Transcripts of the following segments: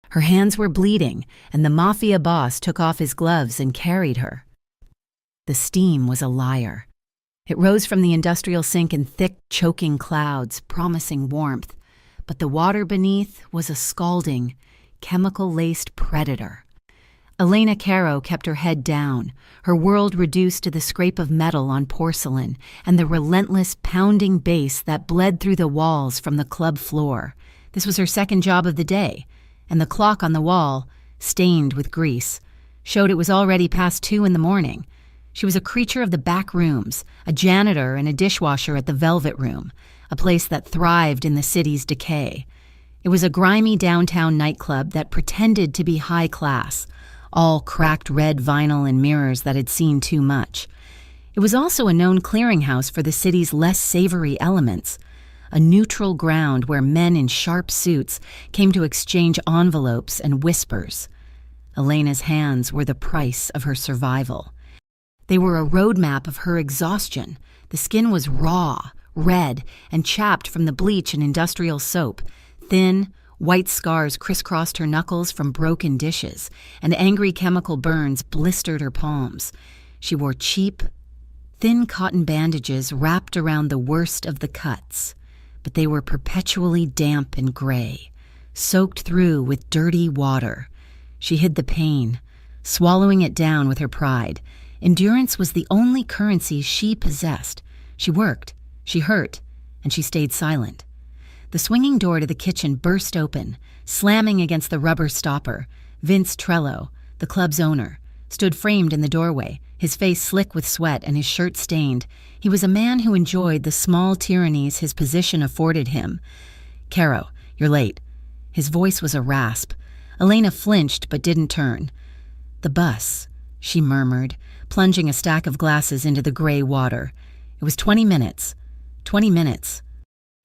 Her hands were bleeding, and the Mafia boss took off his gloves and carried her. The steam was a liar. It rose from the industrial sink in thick, choking clouds, promising warmth, but the water beneath was a scalding, chemical-laced predator. Elena Caro kept her head down, her world reduced to the scrape of metal on porcelain and the relentless pounding bass that bled through the walls from the club floor. This was her second job of the day, and the clock on the wall, stained with grease, showed it was already past 2 in the morning. She was a creature of the back rooms, a janitor and a dishwasher at the Velvet Room, a place that thrived in the city's decay. It was a grimy downtown nightclub that pretended to be high class, all cracked red vinyl and mirrors that had seen too much. It was also a known clearinghouse for the city's less savory elements, a neutral ground where men in sharp suits came to exchange envelopes and whispers. Elena's hands were the price of her survival. They were a roadmap of her exhaustion. The skin was raw, red, and chapped from the bleach and industrial soap. Thin, white scars crisscrossed her knuckles from broken dishes, and angry chemical burns blistered her palms. She wore cheap, thin cotton bandages wrapped around the worst of the cuts, but they were perpetually damp and gray, soaked through with dirty water. She hid the pain, swallowing it down with her pride. Endurance was the only currency she possessed. She worked, she hurt, and she stayed silent. The swinging door to the kitchen burst open, slamming against the rubber stopper. Vince Trello, the club's owner, stood framed in the doorway, his face slick with sweat and his shirt stained. He was a man who enjoyed the small tyrannies his position afforded him. "Caro, you're late." His voice was a rasp. Elena flinched but didn't turn. "The bus," she murmured, plunging a stack of glasses into the gray water. "It was 20 minutes. 20 minutes.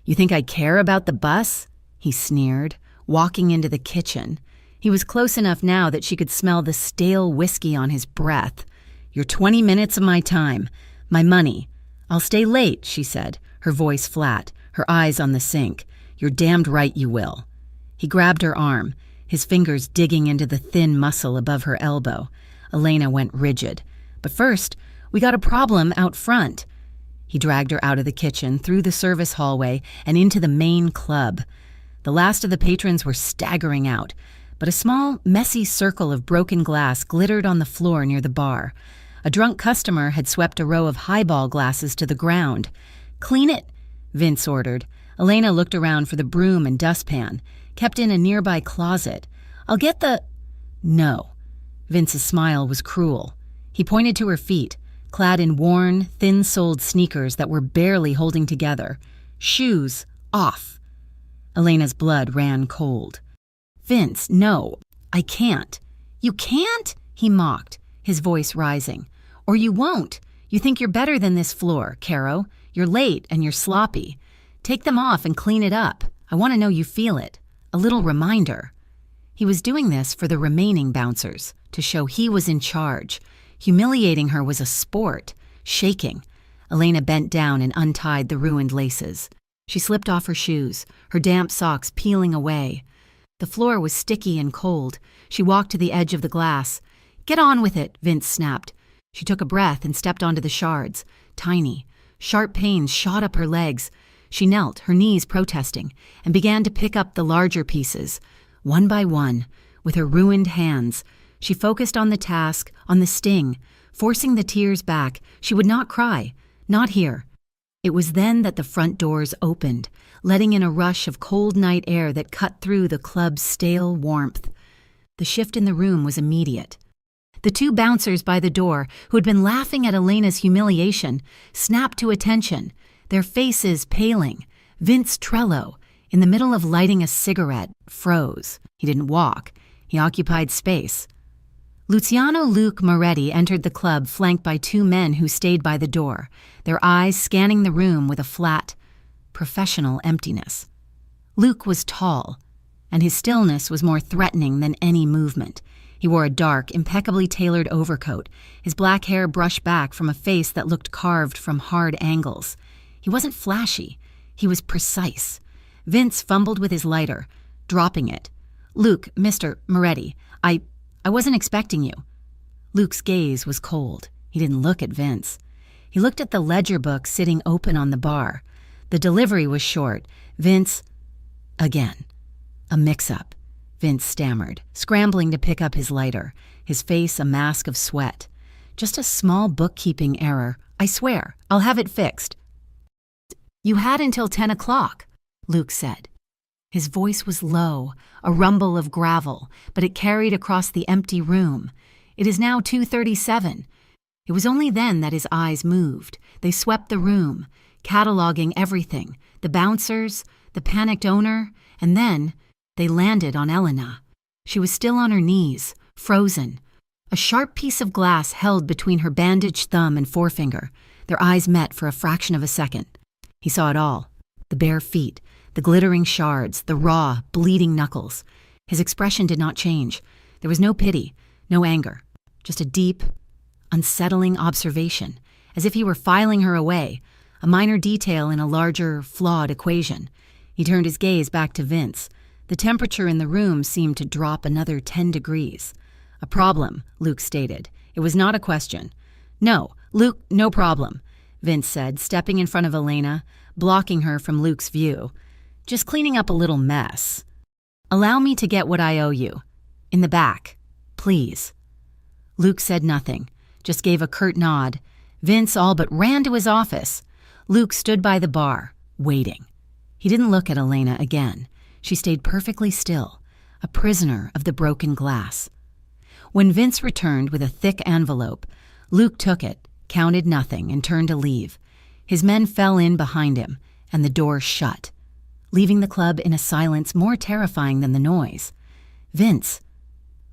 You think I care about the bus?" he sneered, walking into the kitchen. He was close enough now that she could smell the stale whiskey on his breath. "You're 20 minutes of my time. My money. I'll stay late," she said, her voice flat, her eyes on the sink. "You're damned right you will." He grabbed her arm, his fingers digging into the thin muscle above her elbow. Elena went rigid. "But first, we got a problem out front." He dragged her out of the kitchen, through the service hallway, and into the main club. The last of the patrons were staggering out, but a small, messy circle of broken glass glittered on the floor near the bar. A drunk customer had swept a row of highball glasses to the ground. "Clean it," Vince ordered. Elena looked around for the broom and dustpan, kept in a nearby closet. "I'll get the—" "No." Vince's smile was cruel. He pointed to her feet, clad in worn, thin-soled sneakers that were barely holding together. "Shoes off." Elena's blood ran cold. "Vince, no, I can't." "You can't?" he mocked, his voice rising. "Or you won't. You think you're better than this floor, Caro. You're late and you're sloppy. Take them off and clean it up. I want to know you feel it. A little reminder." He was doing this for the remaining bouncers, to show he was in charge. Humiliating her was a sport. Shaking, Elena bent down and untied the ruined laces. She slipped off her shoes, her damp socks peeling away. The floor was sticky and cold. She walked to the edge of the glass. "Get on with it," Vince snapped. She took a breath and stepped onto the shards. Tiny, sharp pains shot up her legs. She knelt, her knees protesting, and began to pick up the larger pieces. One by one, with her ruined hands, she focused on the task, on the sting, forcing the tears back. She would not cry, not here. It was then that the front doors opened, letting in a rush of cold night air that cut through the club's stale warmth. The shift in the room was immediate. The two bouncers by the door, who had been laughing at Elena's humiliation, snapped to attention, their faces paling. Vince Trello, in the middle of lighting a cigarette, froze. He didn't walk. He occupied space. Luciano Luke Moretti entered the club flanked by two men who stayed by the door, their eyes scanning the room with a flat, professional emptiness. Luke was tall, and his stillness was more threatening than any movement. He wore a dark, impeccably tailored overcoat, his black hair brushed back from a face that looked carved from hard angles. He wasn't flashy. He was precise. Vince fumbled with his lighter, dropping it. Luke, Mr. Moretti, I wasn't expecting you." Luke's gaze was cold. He didn't look at Vince. He looked at the ledger book sitting open on the bar. The delivery was short. Vince... Again. A mix-up. Vince stammered, scrambling to pick up his lighter, his face a mask of sweat. "Just a small bookkeeping error. I swear, I'll have it fixed." "You had until 10 o'clock, Luke said. His voice was low, a rumble of gravel, but it carried across the empty room. "It is now 2:37. It was only then that his eyes moved. They swept the room, cataloging everything, the bouncers, the panicked owner, and then they landed on Elena. She was still on her knees, frozen. A sharp piece of glass held between her bandaged thumb and forefinger. Their eyes met for a fraction of a second. He saw it all. The bare feet, the glittering shards, the raw, bleeding knuckles. His expression did not change. There was no pity, no anger, just a deep, unsettling observation, as if he were filing her away, a minor detail in a larger, flawed equation. He turned his gaze back to Vince. The temperature in the room seemed to drop another 10 degrees. "A problem," Luke stated. It was not a question. "No, Luke, no problem," Vince said, stepping in front of Elena, blocking her from Luke's view. "Just cleaning up a little mess. Allow me to get what I owe you. In the back, please." Luke said nothing, just gave a curt nod. Vince all but ran to his office. Luke stood by the bar, waiting. He didn't look at Elena again. She stayed perfectly still, a prisoner of the broken glass. When Vince returned with a thick envelope, Luke took it, counted nothing, and turned to leave. His men fell in behind him, and the door shut, leaving the club in a silence more terrifying than the noise. Vince,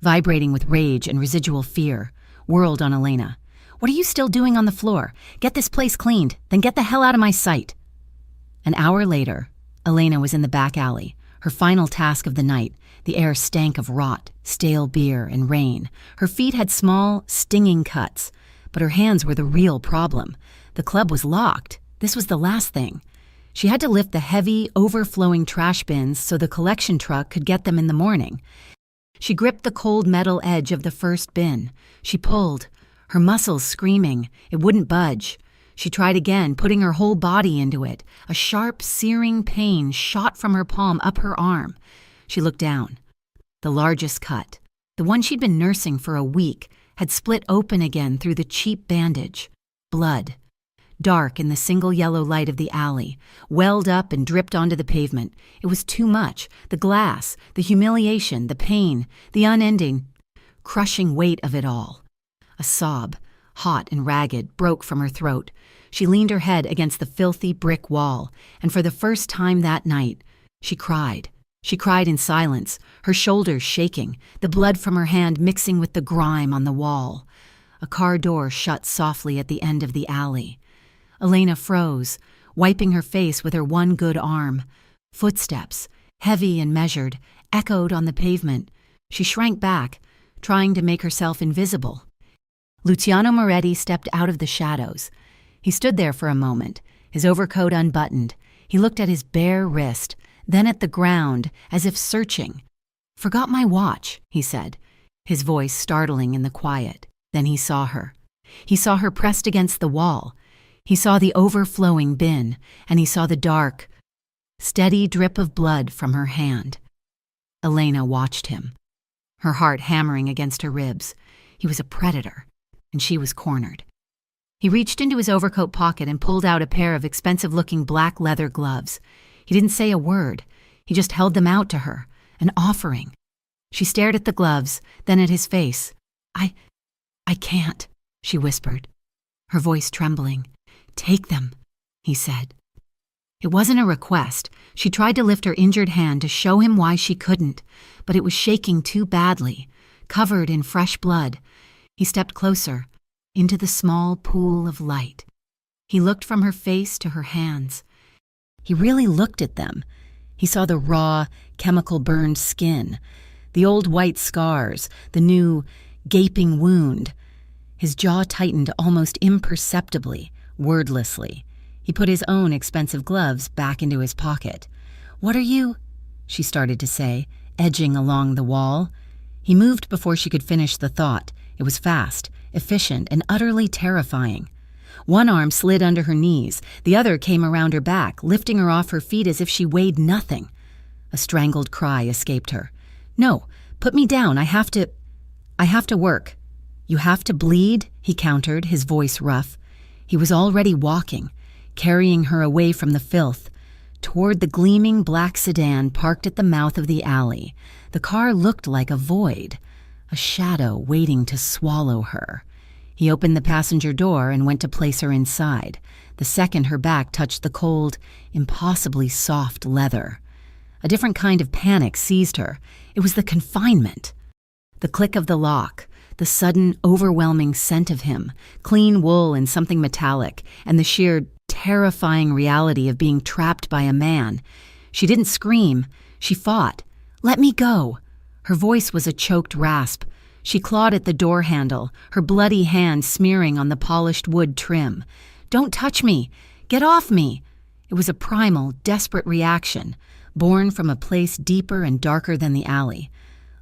vibrating with rage and residual fear, whirled on Elena. "What are you still doing on the floor? Get this place cleaned, then get the hell out of my sight." An hour later, Elena was in the back alley, her final task of the night. The air stank of rot, stale beer, and rain. Her feet had small, stinging cuts, but her hands were the real problem. The club was locked. This was the last thing. She had to lift the heavy, overflowing trash bins so the collection truck could get them in the morning. She gripped the cold metal edge of the first bin. She pulled, her muscles screaming. It wouldn't budge. She tried again, putting her whole body into it. A sharp, searing pain shot from her palm up her arm. She looked down. The largest cut, the one she'd been nursing for a week, had split open again through the cheap bandage. Blood, dark in the single yellow light of the alley, welled up and dripped onto the pavement. It was too much. The glass, the humiliation, the pain, the unending, crushing weight of it all. A sob, hot and ragged, broke from her throat. She leaned her head against the filthy brick wall, and for the first time that night, she cried. She cried in silence, her shoulders shaking, the blood from her hand mixing with the grime on the wall. A car door shut softly at the end of the alley. Elena froze, wiping her face with her one good arm. Footsteps, heavy and measured, echoed on the pavement. She shrank back, trying to make herself invisible. Luciano Moretti stepped out of the shadows. He stood there for a moment, his overcoat unbuttoned. He looked at his bare wrist, then at the ground, as if searching. "Forgot my watch," he said, his voice startling in the quiet. Then he saw her. He saw her pressed against the wall. He saw the overflowing bin, and he saw the dark, steady drip of blood from her hand. Elena watched him, her heart hammering against her ribs. He was a predator, and she was cornered. He reached into his overcoat pocket and pulled out a pair of expensive-looking black leather gloves. He didn't say a word. He just held them out to her, an offering. She stared at the gloves, then at his face. I can't," she whispered, her voice trembling. "Take them," he said. It wasn't a request. She tried to lift her injured hand to show him why she couldn't, but it was shaking too badly, covered in fresh blood. He stepped closer, into the small pool of light. He looked from her face to her hands. He really looked at them. He saw the raw, chemical-burned skin, the old white scars, the new, gaping wound. His jaw tightened almost imperceptibly, wordlessly. He put his own expensive gloves back into his pocket. "What are you?" she started to say. edging along the wall. He moved before she could finish the thought. It was fast, efficient, and utterly terrifying. One arm slid under her knees, the other came around her back, lifting her off her feet as if she weighed nothing. A strangled cry escaped her. "No, put me down, I have to work." "You have to bleed?" he countered, his voice rough. He was already walking, carrying her away from the filth, toward the gleaming black sedan parked at the mouth of the alley. The car looked like a void, a shadow waiting to swallow her. He opened the passenger door and went to place her inside. The second her back touched the cold, impossibly soft leather. A different kind of panic seized her. It was the confinement. The click of the lock, the sudden, overwhelming scent of him, clean wool and something metallic, and the sheer, terrifying reality of being trapped by a man. She didn't scream. She fought. "Let me go." Her voice was a choked rasp. She clawed at the door handle, her bloody hand smearing on the polished wood trim. "Don't touch me! Get off me!" It was a primal, desperate reaction, born from a place deeper and darker than the alley.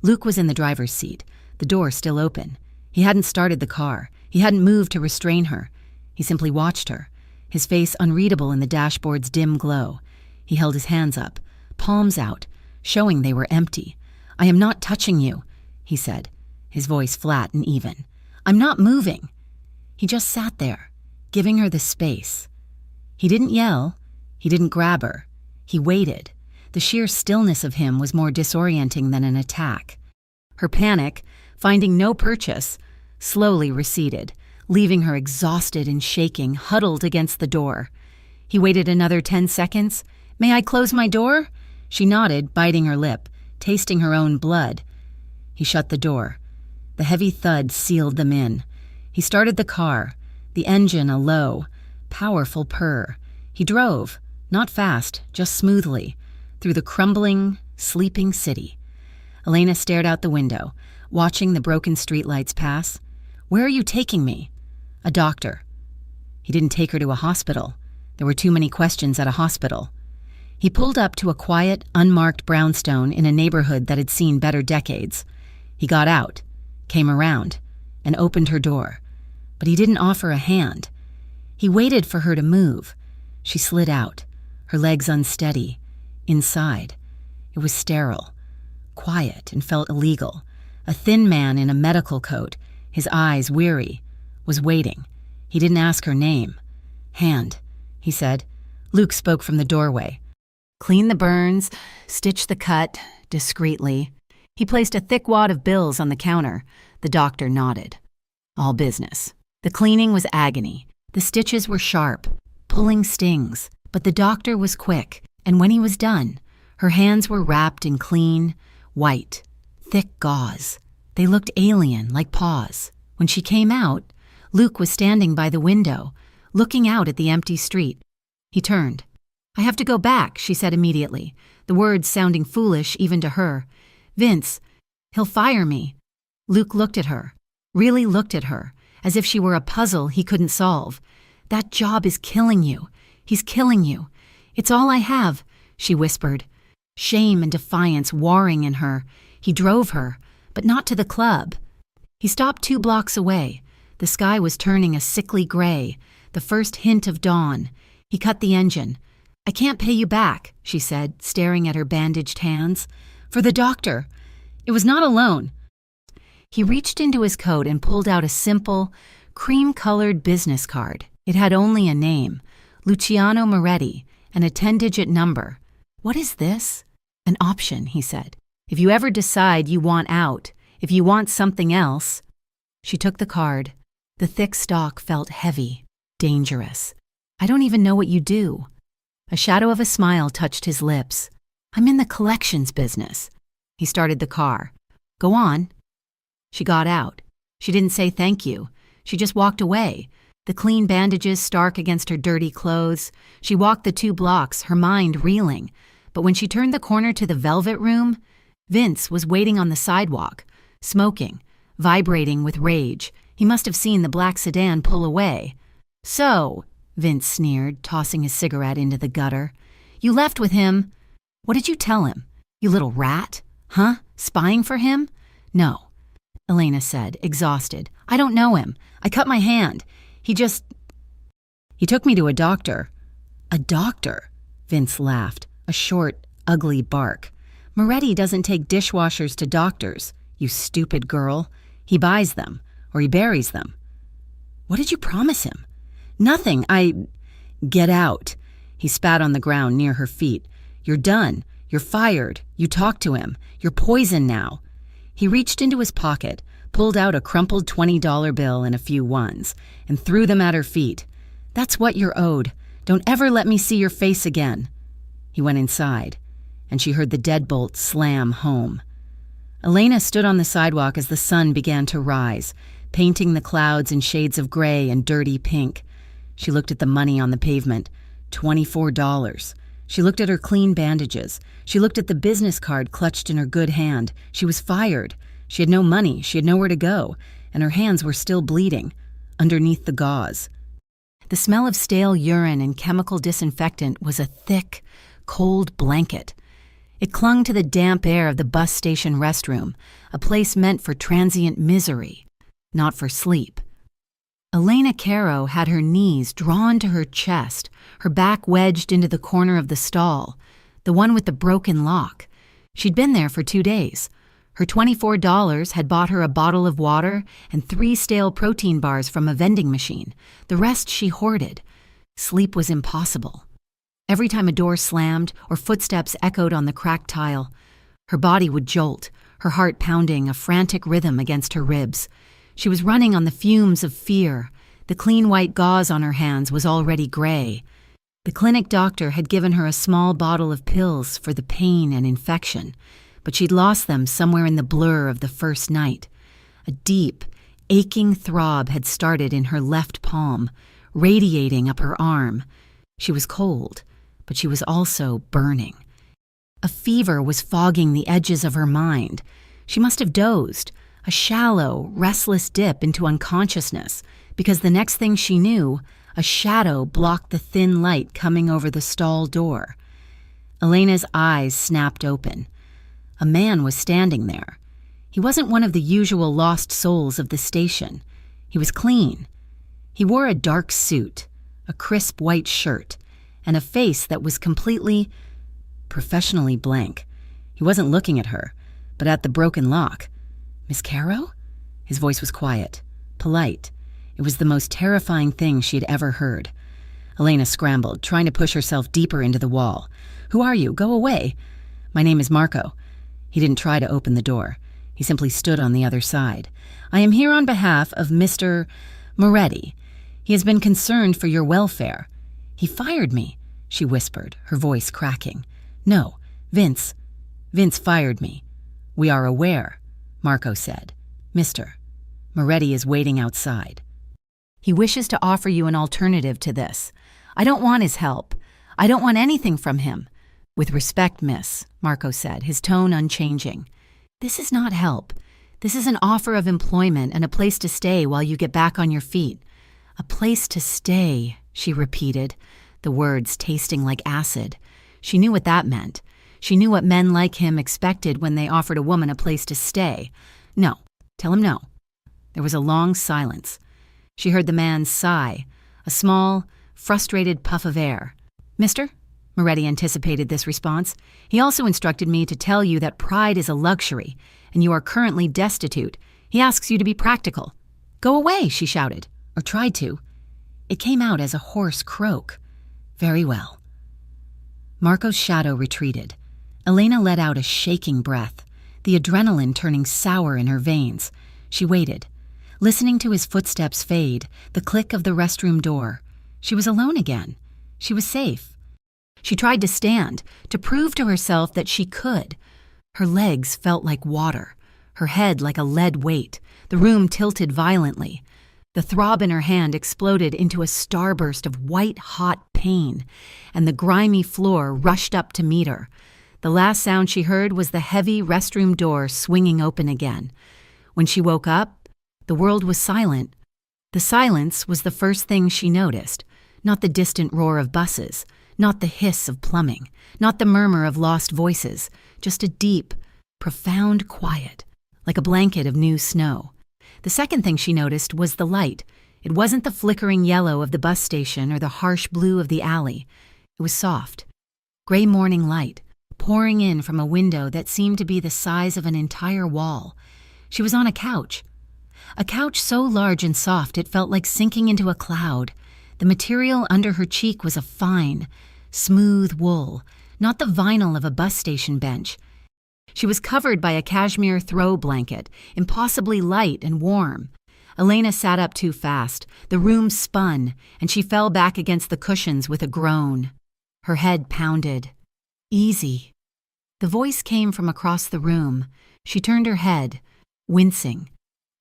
Luke was in the driver's seat, the door still open. He hadn't started the car. He hadn't moved to restrain her. He simply watched her, his face unreadable in the dashboard's dim glow. He held his hands up, palms out, showing they were empty. "I am not touching you," he said, his voice flat and even. "I'm not moving." He just sat there, giving her the space. He didn't yell. He didn't grab her. He waited. The sheer stillness of him was more disorienting than an attack. Her panic, finding no purchase, slowly receded, leaving her exhausted and shaking, huddled against the door. He waited another 10 seconds. "May I close my door?" She nodded, biting her lip, tasting her own blood. He shut the door. The heavy thud sealed them in. He started the car, the engine a low, powerful purr. He drove, not fast, just smoothly, through the crumbling, sleeping city. Elena stared out the window, watching the broken streetlights pass. "Where are you taking me?" "A doctor." He didn't take her to a hospital. There were too many questions at a hospital. He pulled up to a quiet, unmarked brownstone in a neighborhood that had seen better decades. He got out, came around, and opened her door. But he didn't offer a hand. He waited for her to move. She slid out, her legs unsteady. Inside, it was sterile, quiet, and felt illegal. A thin man in a medical coat, his eyes weary, was waiting. He didn't ask her name. "Hand," he said. Luke spoke from the doorway. "Clean the burns, stitch the cut, discreetly." He placed a thick wad of bills on the counter. The doctor nodded. All business. The cleaning was agony. The stitches were sharp, pulling stings, but the doctor was quick, and when he was done, her hands were wrapped in clean, white, thick gauze. They looked alien, like paws. When she came out, Luke was standing by the window, looking out at the empty street. He turned. "I have to go back," she said immediately, the words sounding foolish even to her. "Vince, he'll fire me." Luke looked at her, really looked at her, as if she were a puzzle he couldn't solve. "That job is killing you. He's killing you. It's all I have," she whispered. Shame and defiance warring in her. He drove her, but not to the club. He stopped 2 blocks away. The sky was turning a sickly gray, the first hint of dawn. He cut the engine. "I can't pay you back," she said, staring at her bandaged hands. "For the doctor." It was not a loan. He reached into his coat and pulled out a simple, cream-colored business card. It had only a name, Luciano Moretti, and a 10-digit number. "What is this?" "An option," he said. "If you ever decide you want out, if you want something else." She took the card. The thick stalk felt heavy, dangerous. "I don't even know what you do." A shadow of a smile touched his lips. "I'm in the collections business." He started the car. "Go on." She got out. She didn't say thank you. She just walked away, the clean bandages stark against her dirty clothes. She walked the 2 blocks, her mind reeling. But when she turned the corner to the velvet room, Vince was waiting on the sidewalk, smoking, vibrating with rage. He must have seen the black sedan pull away. "So," Vince sneered, tossing his cigarette into the gutter, "you left with him. What did you tell him? You little rat. Huh? Spying for him? No, Elena said, exhausted. I don't know him. I cut my hand. He took me to a doctor. A doctor? Vince laughed, a short, ugly bark. Moretti doesn't take dishwashers to doctors, you stupid girl. He buys them, or he buries them. What did you promise him? Nothing, Get out. He spat on the ground near her feet. You're done. You're fired. You talked to him. You're poisoned now. He reached into his pocket, pulled out a crumpled $20 bill and a few ones, and threw them at her feet. That's what you're owed. Don't ever let me see your face again. He went inside, and she heard the deadbolt slam home. Elena stood on the sidewalk as the sun began to rise, painting the clouds in shades of gray and dirty pink. She looked at the money on the pavement, $24. She looked at her clean bandages. She looked at the business card clutched in her good hand. She was fired. She had no money. She had nowhere to go, and her hands were still bleeding, underneath the gauze. The smell of stale urine and chemical disinfectant was a thick, cold blanket. It clung to the damp air of the bus station restroom, a place meant for transient misery, not for sleep. Elena Caro had her knees drawn to her chest, her back wedged into the corner of the stall, the one with the broken lock. She'd been there for 2 days. Her $24 had bought her a bottle of water and 3 stale protein bars from a vending machine. The rest she hoarded. Sleep was impossible. Every time a door slammed or footsteps echoed on the cracked tile, her body would jolt, her heart pounding a frantic rhythm against her ribs. She was running on the fumes of fear. The clean white gauze on her hands was already gray. The clinic doctor had given her a small bottle of pills for the pain and infection, but she'd lost them somewhere in the blur of the first night. A deep, aching throb had started in her left palm, radiating up her arm. She was cold, but she was also burning. A fever was fogging the edges of her mind. She must have dozed, a shallow, restless dip into unconsciousness, because the next thing she knew, a shadow blocked the thin light coming over the stall door. Elena's eyes snapped open. A man was standing there. He wasn't one of the usual lost souls of the station. He was clean. He wore a dark suit, a crisp white shirt, and a face that was completely, professionally blank. He wasn't looking at her, but at the broken lock. Miss Caro? His voice was quiet, polite. It was the most terrifying thing she had ever heard. Elena scrambled, trying to push herself deeper into the wall. Who are you? Go away. My name is Marco. He didn't try to open the door. He simply stood on the other side. I am here on behalf of Mr. Moretti. He has been concerned for your welfare. He fired me, she whispered, her voice cracking. No, Vince fired me. We are aware, Marco said. Mr. Moretti is waiting outside. He wishes to offer you an alternative to this. I don't want his help. I don't want anything from him. With respect, miss, Marco said, his tone unchanging. This is not help. This is an offer of employment and a place to stay while you get back on your feet. A place to stay, she repeated, the words tasting like acid. She knew what that meant. She knew what men like him expected when they offered a woman a place to stay. No, tell him no. There was a long silence. She heard the man sigh, a small, frustrated puff of air. Mister? Moretti anticipated this response. He also instructed me to tell you that pride is a luxury, and you are currently destitute. He asks you to be practical. Go away, she shouted, or tried to. It came out as a hoarse croak. Very well. Marco's shadow retreated. Elena let out a shaking breath, the adrenaline turning sour in her veins. She waited, listening to his footsteps fade, the click of the restroom door. She was alone again. She was safe. She tried to stand, to prove to herself that she could. Her legs felt like water, her head like a lead weight. The room tilted violently. The throb in her hand exploded into a starburst of white-hot pain, and the grimy floor rushed up to meet her. The last sound she heard was the heavy restroom door swinging open again. When she woke up, the world was silent. The silence was the first thing she noticed, not the distant roar of buses, not the hiss of plumbing, not the murmur of lost voices, just a deep, profound quiet, like a blanket of new snow. The second thing she noticed was the light. It wasn't the flickering yellow of the bus station or the harsh blue of the alley. It was soft, gray morning light, pouring in from a window that seemed to be the size of an entire wall. She was on a couch so large and soft it felt like sinking into a cloud. The material under her cheek was a fine, smooth wool, not the vinyl of a bus station bench. She was covered by a cashmere throw blanket, impossibly light and warm. Elena sat up too fast. The room spun, and she fell back against the cushions with a groan. Her head pounded. Easy. The voice came from across the room. She turned her head, wincing.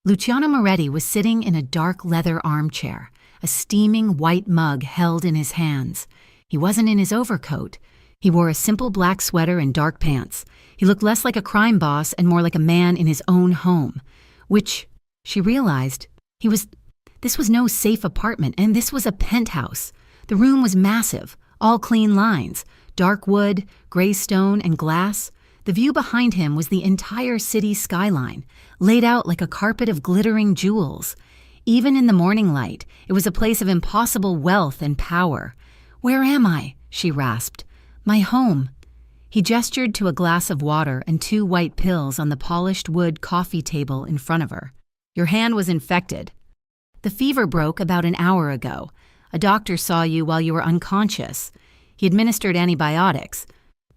Luciano Moretti was sitting in a dark leather armchair, a steaming white mug held in his hands. He wasn't in his overcoat. He wore a simple black sweater and dark pants. He looked less like a crime boss and more like a man in his own home, which, she realized, this was no safe apartment, and this was a penthouse. The room was massive, all clean lines, dark wood, gray stone, and glass. The view behind him was the entire city skyline, laid out like a carpet of glittering jewels. Even in the morning light, it was a place of impossible wealth and power. "Where am I?" she rasped. "My home." He gestured to a glass of water and 2 white pills on the polished wood coffee table in front of her. "Your hand was infected. The fever broke about an hour ago. A doctor saw you while you were unconscious. He administered antibiotics."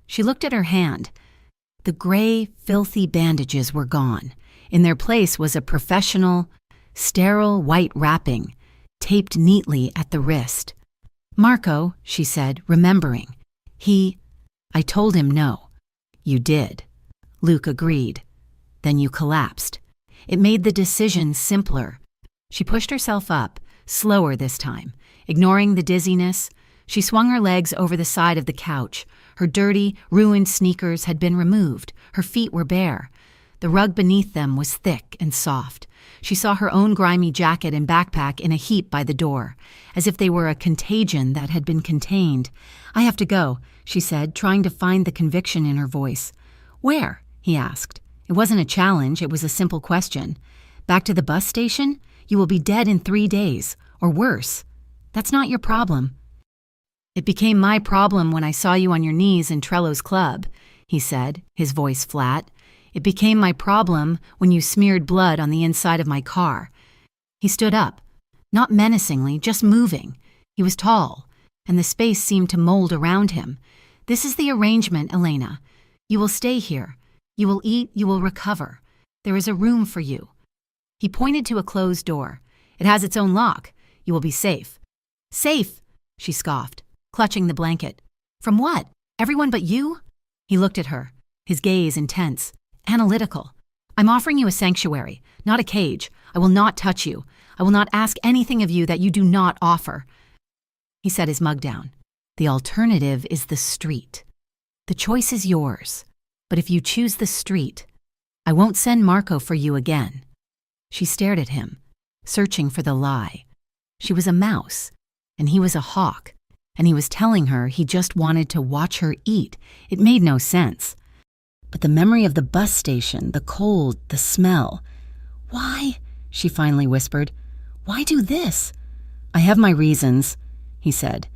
She looked at her hand. The gray, filthy bandages were gone. In their place was a professional, sterile white wrapping, taped neatly at the wrist. "Marco," she said, remembering. I told him no." "You did." Luke agreed. "Then you collapsed." It made the decision simpler. She pushed herself up, slower this time. Ignoring the dizziness, she swung her legs over the side of the couch. Her dirty, ruined sneakers had been removed. Her feet were bare. The rug beneath them was thick and soft. She saw her own grimy jacket and backpack in a heap by the door, as if they were a contagion that had been contained. "I have to go," she said, trying to find the conviction in her voice. "Where?" he asked. It wasn't a challenge, it was a simple question. "Back to the bus station? You will be dead in 3 days, or worse. That's not your problem." "It became my problem when I saw you on your knees in Trello's club," he said, his voice flat. "It became my problem when you smeared blood on the inside of my car." He stood up, not menacingly, just moving. He was tall, and the space seemed to mold around him. "This is the arrangement, Elena. You will stay here. You will eat, you will recover. There is a room for you." He pointed to a closed door. "It has its own lock. You will be safe." "Safe?" she scoffed, clutching the blanket. "From what? Everyone but you?" He looked at her, his gaze intense, analytical. "I'm offering you a sanctuary, not a cage. I will not touch you. I will not ask anything of you that you do not offer." He set his mug down. "The alternative is the street. The choice is yours. But if you choose the street, I won't send Marco for you again." She stared at him, searching for the lie. She was a mouse, and he was a hawk, and he was telling her he just wanted to watch her eat. It made no sense. But the memory of the bus station, the cold, the smell. "Why?" she finally whispered. "Why do this?" "I have my reasons," he said.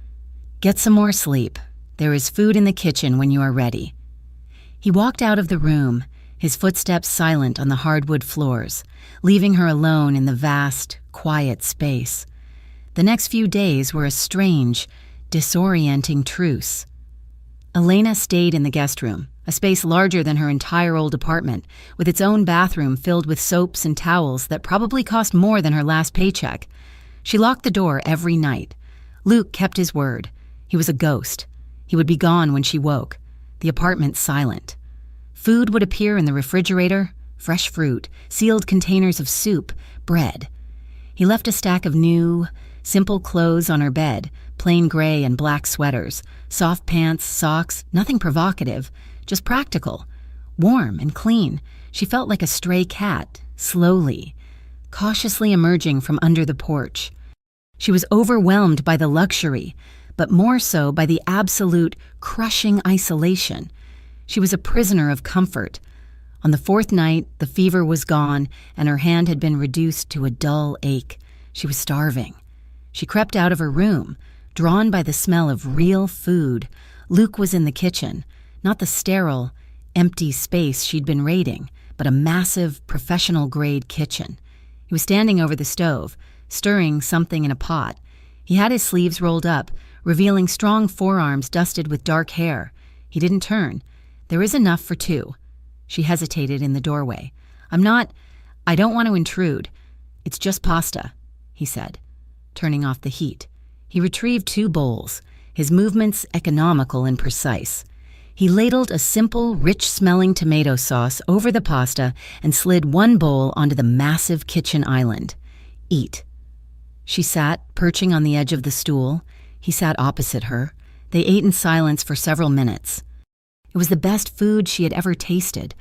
"Get some more sleep. There is food in the kitchen when you are ready." He walked out of the room, his footsteps silent on the hardwood floors, leaving her alone in the vast, quiet space. The next few days were a strange, disorienting truce. Elena stayed in the guest room, a space larger than her entire old apartment, with its own bathroom filled with soaps and towels that probably cost more than her last paycheck. She locked the door every night. Luke kept his word. He was a ghost. He would be gone when she woke. The apartment silent. Food would appear in the refrigerator, fresh fruit, sealed containers of soup, bread. He left a stack of new, simple clothes on her bed, plain gray and black sweaters, soft pants, socks, nothing provocative, just practical. Warm and clean, she felt like a stray cat, slowly, cautiously emerging from under the porch. She was overwhelmed by the luxury, but more so by the absolute, crushing isolation. She was a prisoner of comfort. On the fourth night, the fever was gone, and her hand had been reduced to a dull ache. She was starving. She crept out of her room, drawn by the smell of real food. Luke was in the kitchen, not the sterile, empty space she'd been raiding, but a massive, professional-grade kitchen. He was standing over the stove, stirring something in a pot. He had his sleeves rolled up, revealing strong forearms dusted with dark hair. He didn't turn. "There is enough for two." She hesitated in the doorway. I don't want to intrude. It's just pasta," he said, turning off the heat. He retrieved 2 bowls, his movements economical and precise. He ladled a simple, rich-smelling tomato sauce over the pasta and slid 1 bowl onto the massive kitchen island. "Eat." She sat, perching on the edge of the stool. He sat opposite her. They ate in silence for several minutes. It was the best food she had ever tasted,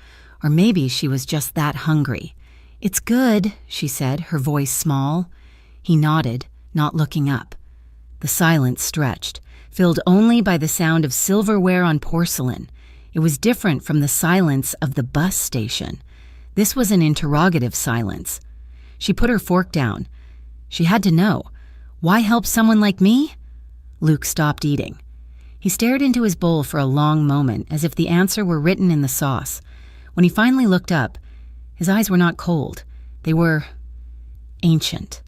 or maybe she was just that hungry. "It's good," she said, her voice small. He nodded, not looking up. The silence stretched, filled only by the sound of silverware on porcelain. It was different from the silence of the bus station. This was an interrogative silence. She put her fork down. She had to know. Why help someone like me? Luke stopped eating. He stared into his bowl for a long moment, as if the answer were written in the sauce. When he finally looked up, his eyes were not cold. They were ancient,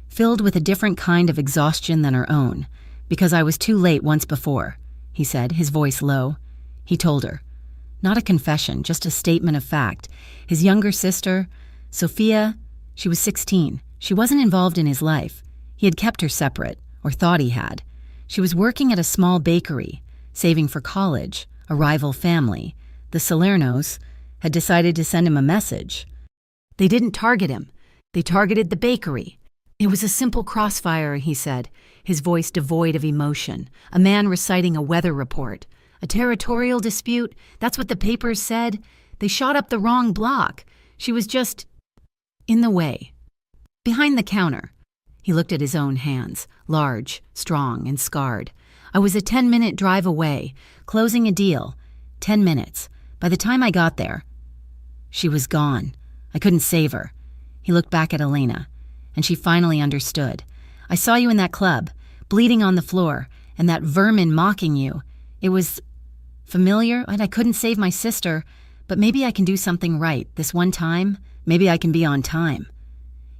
filled with a different kind of exhaustion than her own. "Because I was too late once before," he said, his voice low. He told her. Not a confession, just a statement of fact. His younger sister, Sophia, she was 16. She wasn't involved in his life. He had kept her separate, or thought he had. She was working at a small bakery, saving for college. A rival family, the Salernos, had decided to send him a message. They didn't target him. They targeted the bakery. It was a simple crossfire, he said, his voice devoid of emotion. A man reciting a weather report. A territorial dispute, that's what the papers said. They shot up the wrong block. She was just in the way. Behind the counter. He looked at his own hands, large, strong, and scarred. I was a 10-minute drive away, closing a deal. 10 minutes. By the time I got there, she was gone. I couldn't save her. He looked back at Elena, and she finally understood. "I saw you in that club, bleeding on the floor, and that vermin mocking you. It was familiar, and I couldn't save my sister, but maybe I can do something right this one time. Maybe I can be on time."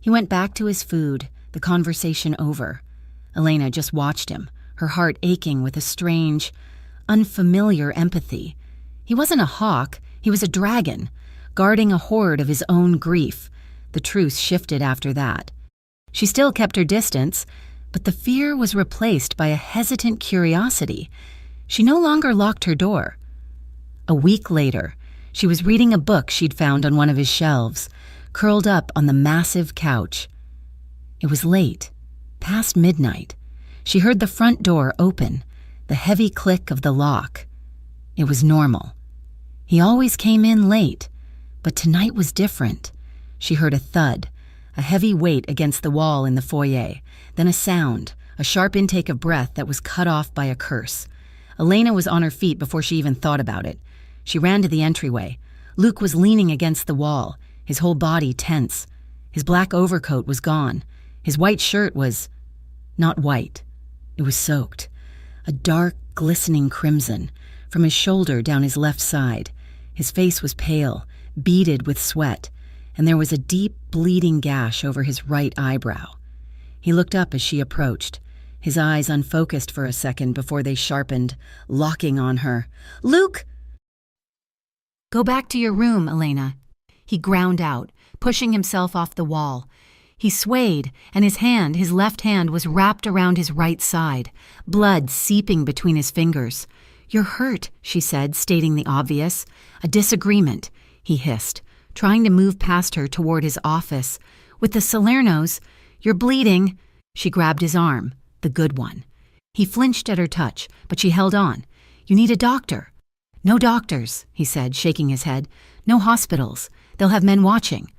He went back to his food, the conversation over. Elena just watched him, her heart aching with a strange, unfamiliar empathy. He wasn't a hawk, he was a dragon, guarding a horde of his own grief. The truce shifted after that. She still kept her distance, but the fear was replaced by a hesitant curiosity. She no longer locked her door. A week later, she was reading a book she'd found on one of his shelves, curled up on the massive couch. It was late, past midnight. She heard the front door open, the heavy click of the lock. It was normal. He always came in late, but tonight was different. She heard a thud, a heavy weight against the wall in the foyer, then a sound, a sharp intake of breath that was cut off by a curse. Elena was on her feet before she even thought about it. She ran to the entryway. Luke was leaning against the wall, his whole body tense. His black overcoat was gone. His white shirt was not white. It was soaked. A dark, glistening crimson from his shoulder down his left side. His face was pale, beaded with sweat, and there was a deep, bleeding gash over his right eyebrow. He looked up as she approached, his eyes unfocused for a second before they sharpened, locking on her. "Luke!" "Go back to your room, Elena." He ground out, pushing himself off the wall. He swayed, and his left hand, was wrapped around his right side, blood seeping between his fingers. "You're hurt," she said, stating the obvious. "A disagreement," he hissed, trying to move past her toward his office. "With the Salernos, you're bleeding." She grabbed his arm, the good one. He flinched at her touch, but she held on. "You need a doctor." "No doctors," he said, shaking his head. "No hospitals. They'll have men watching."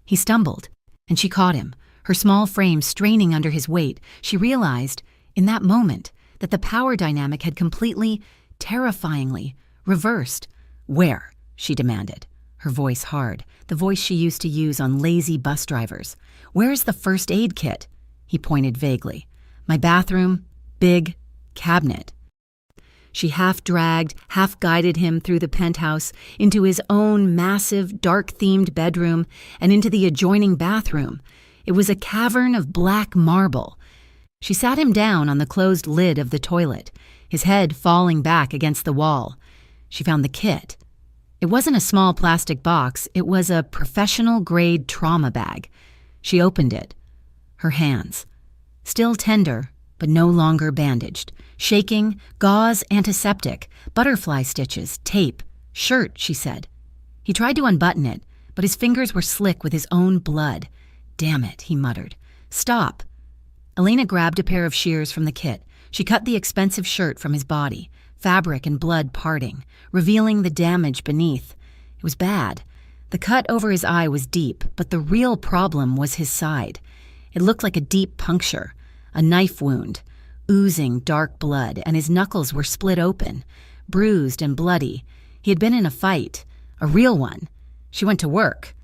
He stumbled, and she caught him, her small frame straining under his weight. She realized, in that moment, that the power dynamic had completely, terrifyingly, reversed. "Where?" she demanded. her voice hard, the voice she used to use on lazy bus drivers. "Where's the first aid kit?" He pointed vaguely. "My bathroom, big cabinet." She half-dragged, half-guided him through the penthouse, into his own massive, dark-themed bedroom, and into the adjoining bathroom. It was a cavern of black marble. She sat him down on the closed lid of the toilet, his head falling back against the wall. She found the kit. It wasn't a small plastic box, it was a professional-grade trauma bag. She opened it. Her hands, still tender, but no longer bandaged. Shaking, gauze, antiseptic, butterfly stitches, tape, shirt, she said. He tried to unbutton it, but his fingers were slick with his own blood. "Damn it," he muttered. "Stop." Elena grabbed a pair of shears from the kit. She cut the expensive shirt from his body, fabric and blood parting, revealing the damage beneath. It was bad. The cut over his eye was deep, but the real problem was his side. It looked like a deep puncture, a knife wound, oozing dark blood, and his knuckles were split open, bruised and bloody. He had been in a fight, a real one. She went to work.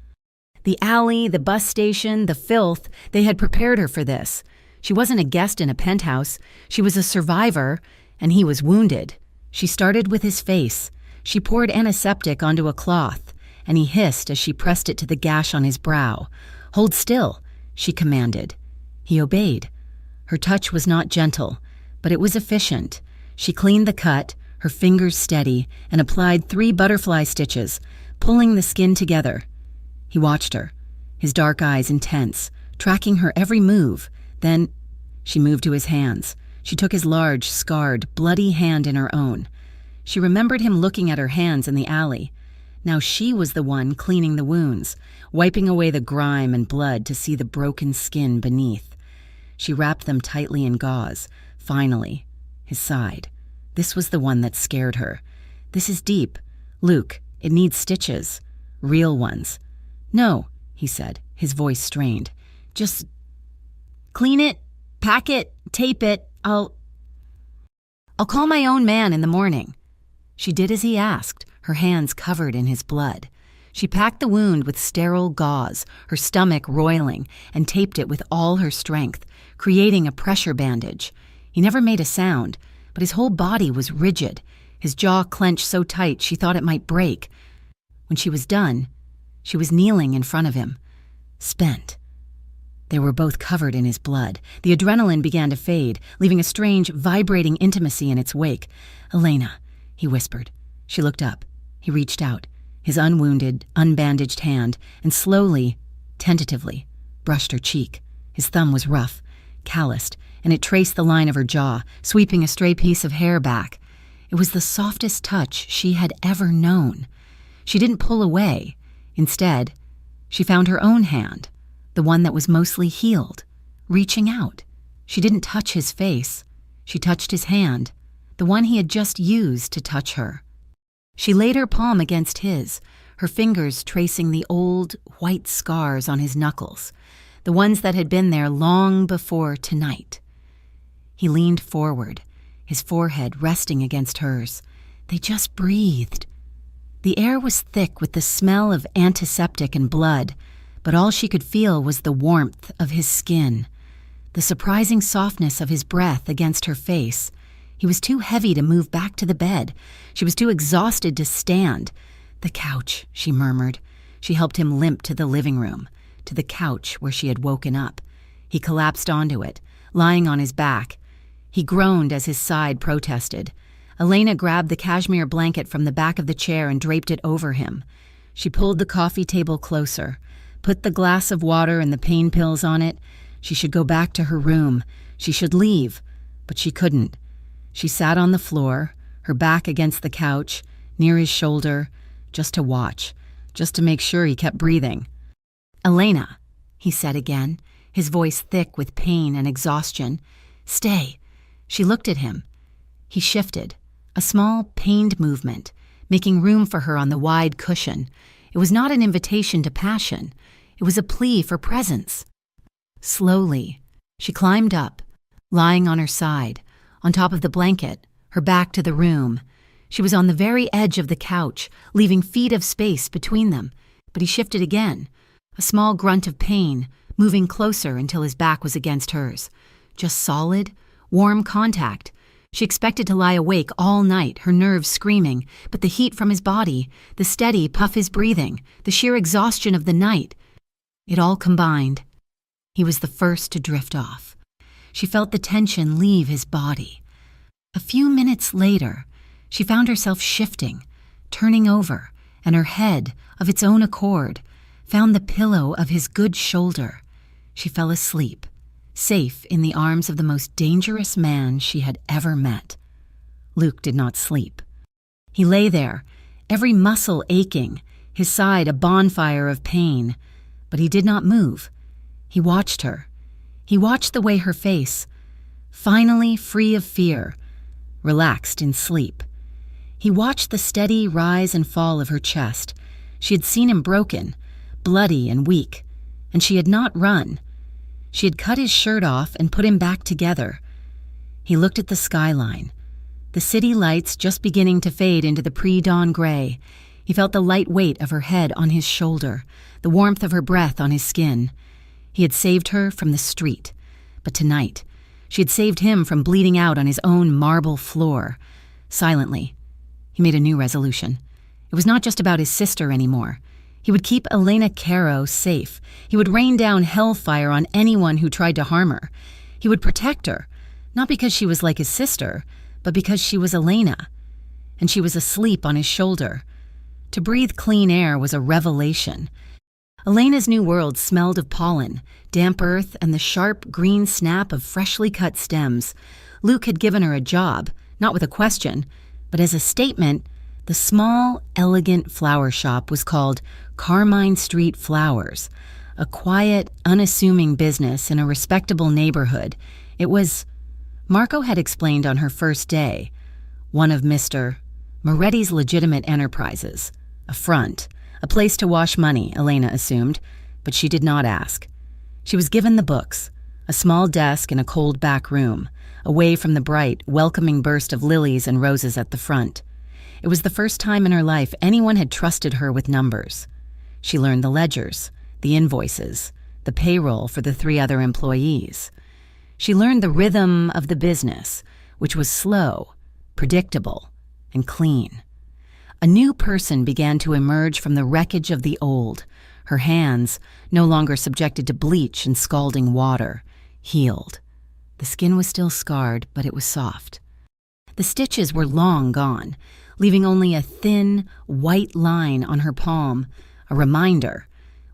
The alley, the bus station, the filth, they had prepared her for this. She wasn't a guest in a penthouse. She was a survivor, and he was wounded. She started with his face. She poured antiseptic onto a cloth, and he hissed as she pressed it to the gash on his brow. "Hold still," she commanded. He obeyed. Her touch was not gentle, but it was efficient. She cleaned the cut, her fingers steady, and applied 3 butterfly stitches, pulling the skin together. He watched her, his dark eyes intense, tracking her every move. Then she moved to his hands. She took his large, scarred, bloody hand in her own. She remembered him looking at her hands in the alley. Now she was the one cleaning the wounds, wiping away the grime and blood to see the broken skin beneath. She wrapped them tightly in gauze. Finally, his side. This was the one that scared her. "This is deep. Luke, it needs stitches. Real ones." "No," he said, his voice strained. "Just clean it, pack it, tape it. I'll call my own man in the morning." She did as he asked, her hands covered in his blood. She packed the wound with sterile gauze, her stomach roiling, and taped it with all her strength, creating a pressure bandage. He never made a sound, but his whole body was rigid, his jaw clenched so tight she thought it might break. When she was done, she was kneeling in front of him, spent. They were both covered in his blood. The adrenaline began to fade, leaving a strange, vibrating intimacy in its wake. "Elena," he whispered. She looked up. He reached out, his unwounded, unbandaged hand, and slowly, tentatively, brushed her cheek. His thumb was rough, calloused, and it traced the line of her jaw, sweeping a stray piece of hair back. It was the softest touch she had ever known. She didn't pull away. Instead, she found her own hand, the one that was mostly healed, reaching out. She didn't touch his face. She touched his hand, the one he had just used to touch her. She laid her palm against his, her fingers tracing the old, white scars on his knuckles, the ones that had been there long before tonight. He leaned forward, his forehead resting against hers. They just breathed. The air was thick with the smell of antiseptic and blood, but all she could feel was the warmth of his skin, the surprising softness of his breath against her face. He was too heavy to move back to the bed. She was too exhausted to stand. "The couch," she murmured. She helped him limp to the living room, to the couch where she had woken up. He collapsed onto it, lying on his back. He groaned as his side protested. Elena grabbed the cashmere blanket from the back of the chair and draped it over him. She pulled the coffee table closer, put the glass of water and the pain pills on it. She should go back to her room. She should leave, but she couldn't. She sat on the floor, her back against the couch, near his shoulder, just to watch, just to make sure he kept breathing. "Elena," he said again, his voice thick with pain and exhaustion. "Stay." She looked at him. He shifted, a small, pained movement, making room for her on the wide cushion. It was not an invitation to passion. It was a plea for presence. Slowly, she climbed up, lying on her side, on top of the blanket, her back to the room. She was on the very edge of the couch, leaving feet of space between them, but he shifted again, a small grunt of pain, moving closer until his back was against hers. Just solid, warm contact. She expected to lie awake all night, her nerves screaming, but the heat from his body, the steady puff his breathing, the sheer exhaustion of the night, it all combined. He was the first to drift off. She felt the tension leave his body. A few minutes later, she found herself shifting, turning over, and her head, of its own accord, found the pillow of his good shoulder. She fell asleep, safe in the arms of the most dangerous man she had ever met. Luke did not sleep. He lay there, every muscle aching, his side a bonfire of pain, but he did not move. He watched her. He watched the way her face, finally free of fear, relaxed in sleep. He watched the steady rise and fall of her chest. She had seen him broken, bloody and weak, and she had not run. She had cut his shirt off and put him back together. He looked at the skyline, the city lights just beginning to fade into the pre-dawn gray. He felt the light weight of her head on his shoulder, the warmth of her breath on his skin. He had saved her from the street, but tonight, she had saved him from bleeding out on his own marble floor. Silently, he made a new resolution. It was not just about his sister anymore. He would keep Elena Caro safe. He would rain down hellfire on anyone who tried to harm her. He would protect her, not because she was like his sister, but because she was Elena, and she was asleep on his shoulder. To breathe clean air was a revelation. Elena's new world smelled of pollen, damp earth, and the sharp green snap of freshly cut stems. Luke had given her a job, not with a question, but as a statement. The small, elegant flower shop was called Carmine Street Flowers, a quiet, unassuming business in a respectable neighborhood. It was, Marco had explained on her first day, one of Mr. Moretti's legitimate enterprises. A front, a place to wash money, Elena assumed, but she did not ask. She was given the books, a small desk in a cold back room, away from the bright, welcoming burst of lilies and roses at the front. It was the first time in her life anyone had trusted her with numbers. She learned the ledgers, the invoices, the payroll for the 3 other employees. She learned the rhythm of the business, which was slow, predictable, and clean. A new person began to emerge from the wreckage of the old, her hands, no longer subjected to bleach and scalding water, healed. The skin was still scarred, but it was soft. The stitches were long gone, leaving only a thin, white line on her palm, a reminder.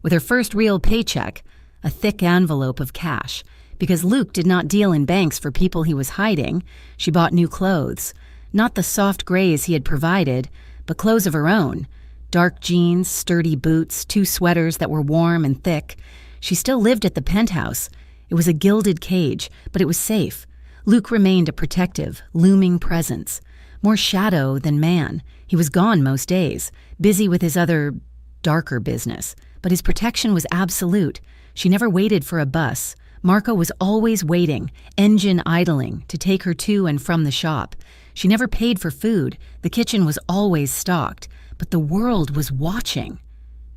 With her first real paycheck, a thick envelope of cash. Because Luke did not deal in banks for people he was hiding, she bought new clothes. Not the soft grays he had provided, but clothes of her own. Dark jeans, sturdy boots, 2 sweaters that were warm and thick. She still lived at the penthouse. It was a gilded cage, but it was safe. Luke remained a protective, looming presence. More shadow than man. He was gone most days, busy with his other, darker business. But his protection was absolute. She never waited for a bus. Marco was always waiting, engine idling, to take her to and from the shop. She never paid for food. The kitchen was always stocked. But the world was watching.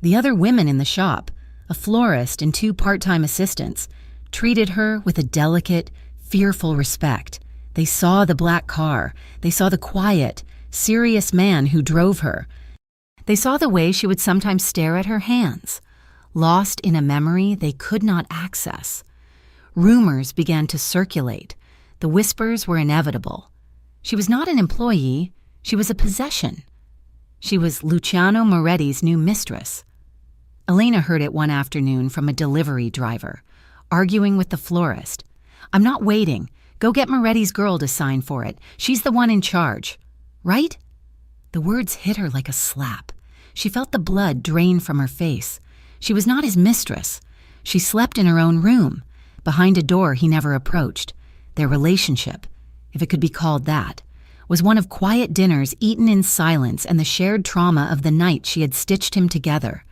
The other women in the shop, a florist and 2 part-time assistants, treated her with a delicate, fearful respect. They saw the black car. They saw the quiet, serious man who drove her. They saw the way she would sometimes stare at her hands, lost in a memory they could not access. Rumors began to circulate. The whispers were inevitable. She was not an employee. She was a possession. She was Luciano Moretti's new mistress. Elena heard it one afternoon from a delivery driver, arguing with the florist. "I'm not waiting. Go get Moretti's girl to sign for it. She's the one in charge." Right? The words hit her like a slap. She felt the blood drain from her face. She was not his mistress. She slept in her own room, behind a door he never approached. Their relationship, if it could be called that, was one of quiet dinners eaten in silence and the shared trauma of the night she had stitched him together.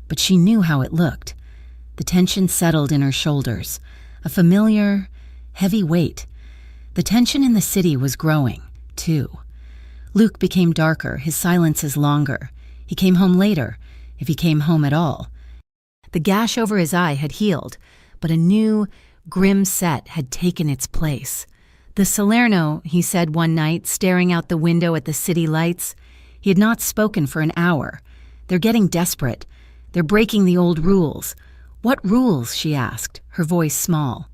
But she knew how it looked. The tension settled in her shoulders, a familiar, heavy weight. The tension in the city was growing, too. Luke became darker, his silences longer. He came home later, if he came home at all. The gash over his eye had healed, but a new, grim set had taken its place. "The Salerno," he said one night, staring out the window at the city lights. He had not spoken for an hour. "They're getting desperate. They're breaking the old rules." "What rules?" she asked, her voice small.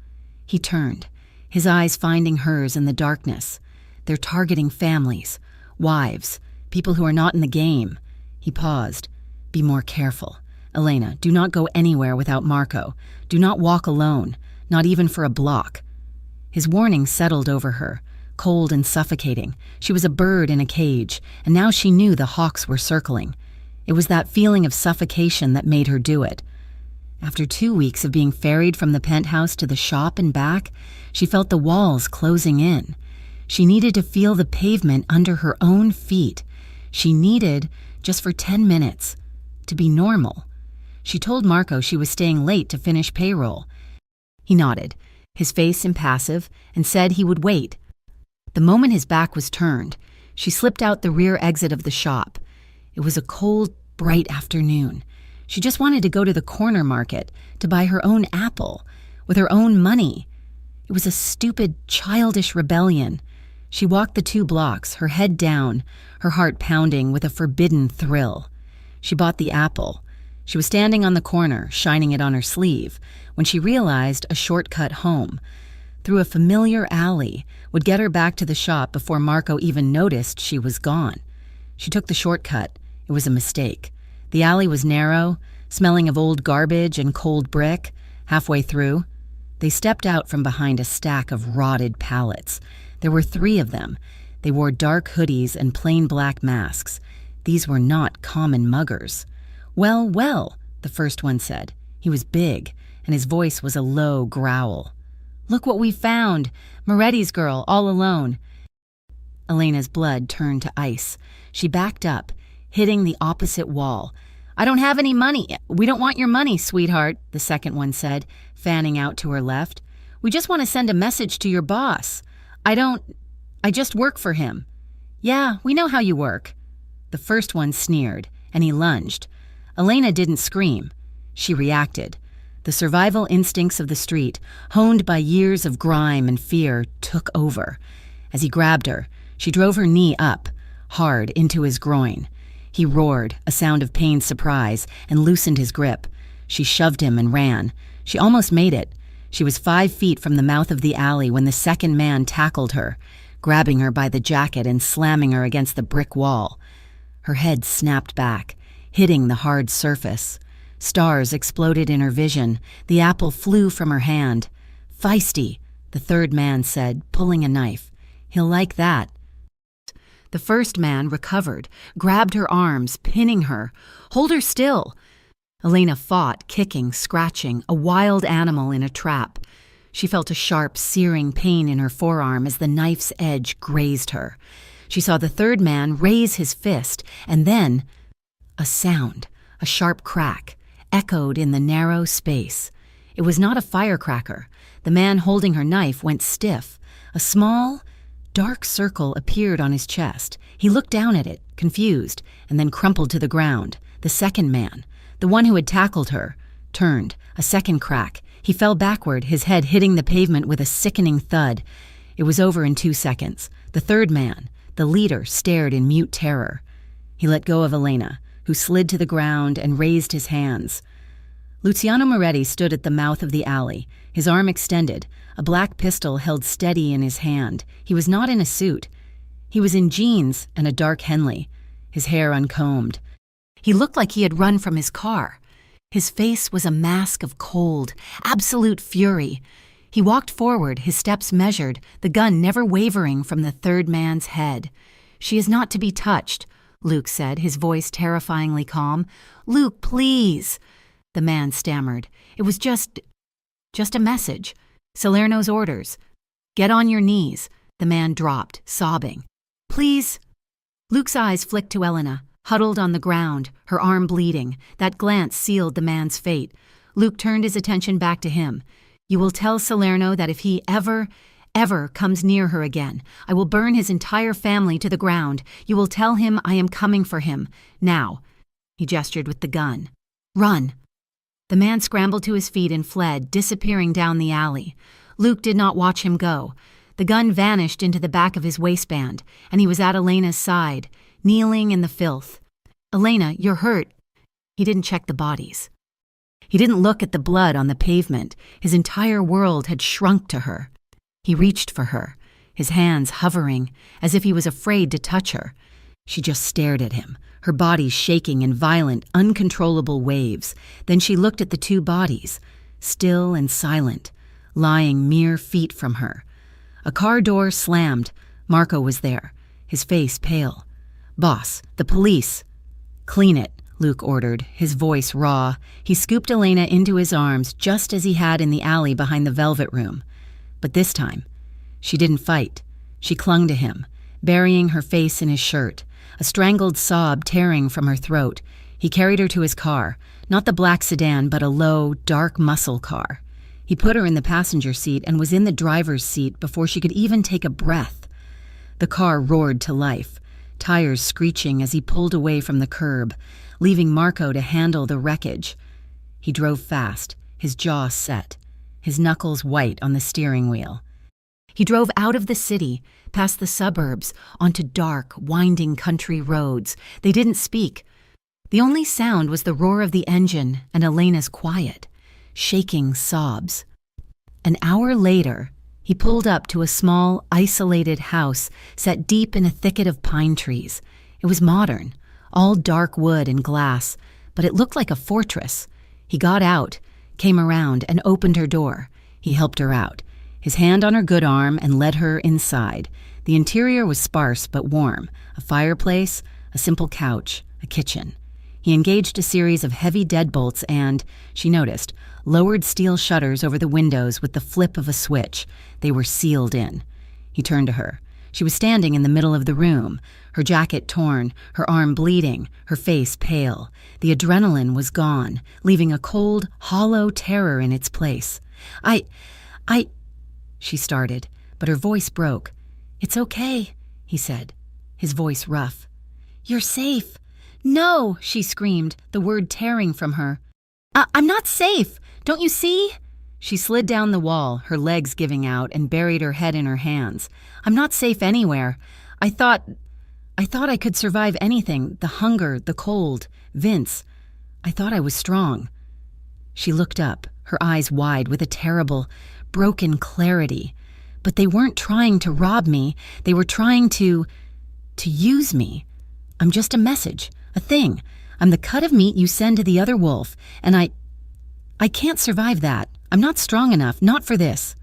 He turned, his eyes finding hers in the darkness. "They're targeting families, wives, people who are not in the game." He paused. "Be more careful. Elena, do not go anywhere without Marco. Do not walk alone, not even for a block." His warning settled over her, cold and suffocating. She was a bird in a cage, and now she knew the hawks were circling. It was that feeling of suffocation that made her do it. After 2 weeks of being ferried from the penthouse to the shop and back, she felt the walls closing in. She needed to feel the pavement under her own feet. She needed, just for 10 minutes, to be normal. She told Marco she was staying late to finish payroll. He nodded, his face impassive, and said he would wait. The moment his back was turned, she slipped out the rear exit of the shop. It was a cold, bright afternoon. She just wanted to go to the corner market to buy her own apple, with her own money. It was a stupid, childish rebellion. She walked the 2 blocks, her head down, her heart pounding with a forbidden thrill. She bought the apple. She was standing on the corner, shining it on her sleeve, when she realized a shortcut home, through a familiar alley, would get her back to the shop before Marco even noticed she was gone. She took the shortcut. It was a mistake. The alley was narrow, smelling of old garbage and cold brick. Halfway through, they stepped out from behind a stack of rotted pallets. There were 3 of them. They wore dark hoodies and plain black masks. These were not common muggers. "Well, well," the first one said. He was big, and his voice was a low growl. "Look what we found! Moretti's girl, all alone." Elena's blood turned to ice. She backed up, hitting the opposite wall. "I don't have any money. We don't want your money, sweetheart," the second one said, fanning out to her left. "We just want to send a message to your boss. I just work for him." "Yeah, we know how you work." The first one sneered, and he lunged. Elena didn't scream. She reacted. The survival instincts of the street, honed by years of grime and fear, took over. As he grabbed her, she drove her knee up, hard into his groin. He roared, a sound of pained surprise, and loosened his grip. She shoved him and ran. She almost made it. She was 5 feet from the mouth of the alley when the second man tackled her, grabbing her by the jacket and slamming her against the brick wall. Her head snapped back, hitting the hard surface. Stars exploded in her vision. The apple flew from her hand. "Feisty," the third man said, pulling a knife. "He'll like that." The first man recovered, grabbed her arms, pinning her. "Hold her still." Elena fought, kicking, scratching, a wild animal in a trap. She felt a sharp, searing pain in her forearm as the knife's edge grazed her. She saw the third man raise his fist, and then a sound, a sharp crack, echoed in the narrow space. It was not a firecracker. The man holding her knife went stiff. A small, dark circle appeared on his chest. He looked down at it, confused, and then crumpled to the ground. The second man, the one who had tackled her, turned. A second crack. He fell backward, his head hitting the pavement with a sickening thud. It was over in 2 seconds. The third man, the leader, stared in mute terror. He let go of Elena, who slid to the ground and raised his hands. Luciano Moretti stood at the mouth of the alley, his arm extended, a black pistol held steady in his hand. He was not in a suit. He was in jeans and a dark Henley, his hair uncombed. He looked like he had run from his car. His face was a mask of cold, absolute fury. He walked forward, his steps measured, the gun never wavering from the third man's head. "She is not to be touched," Luke said, his voice terrifyingly calm. "Luke, please." The man stammered. "It was just a message. Salerno's orders. Get on your knees." The man dropped, sobbing. "Please." Luke's eyes flicked to Elena, huddled on the ground, her arm bleeding. That glance sealed the man's fate. Luke turned his attention back to him. "You will tell Salerno that if he ever ever comes near her again, I will burn his entire family to the ground. You will tell him I am coming for him. Now." He gestured with the gun. "Run." The man scrambled to his feet and fled, disappearing down the alley. Luke did not watch him go. The gun vanished into the back of his waistband, and he was at Elena's side, kneeling in the filth. "Elena, you're hurt." He didn't check the bodies. He didn't look at the blood on the pavement. His entire world had shrunk to her. He reached for her, his hands hovering, as if he was afraid to touch her. She just stared at him, her body shaking in violent, uncontrollable waves. Then she looked at the two bodies, still and silent, lying mere feet from her. A car door slammed. Marco was there, his face pale. "Boss, the police." "Clean it," Luke ordered, his voice raw. He scooped Elena into his arms just as he had in the alley behind the velvet room. But this time, she didn't fight. She clung to him, burying her face in his shirt, a strangled sob tearing from her throat. He carried her to his car, not the black sedan, but a low, dark muscle car. He put her in the passenger seat and was in the driver's seat before she could even take a breath. The car roared to life, tires screeching as he pulled away from the curb, leaving Marco to handle the wreckage. He drove fast, his jaw set, his knuckles white on the steering wheel. He drove out of the city, past the suburbs, onto dark, winding country roads. They didn't speak. The only sound was the roar of the engine and Elena's quiet, shaking sobs. An hour later, he pulled up to a small, isolated house set deep in a thicket of pine trees. It was modern, all dark wood and glass, but it looked like a fortress. He got out, came around, and opened her door. He helped her out, his hand on her good arm, and led her inside. The interior was sparse but warm, a fireplace, a simple couch, a kitchen. He engaged a series of heavy deadbolts and, she noticed, lowered steel shutters over the windows with the flip of a switch. They were sealed in. He turned to her. She was standing in the middle of the room, her jacket torn, her arm bleeding, her face pale. The adrenaline was gone, leaving a cold, hollow terror in its place. I, she started, but her voice broke. "It's okay," he said, his voice rough. "You're safe." "No," she screamed, the word tearing from her. I'm not safe. Don't you see?" She slid down the wall, her legs giving out, and buried her head in her hands. "I'm not safe anywhere. I thought I could survive anything, the hunger, the cold, Vince. I thought I was strong." She looked up, her eyes wide with a terrible, broken clarity. "But they weren't trying to rob me. They were trying to use me. I'm just a message, a thing. I'm the cut of meat you send to the other wolf, and I can't survive that. I'm not strong enough, not for this."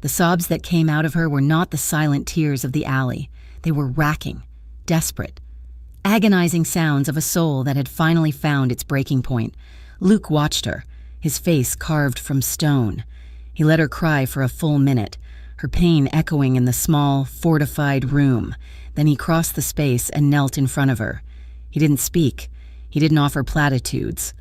The sobs that came out of her were not the silent tears of the alley. They were racking, desperate, agonizing sounds of a soul that had finally found its breaking point. Luke watched her, his face carved from stone. He let her cry for a full minute, her pain echoing in the small, fortified room. Then he crossed the space and knelt in front of her. He didn't speak. He didn't offer platitudes.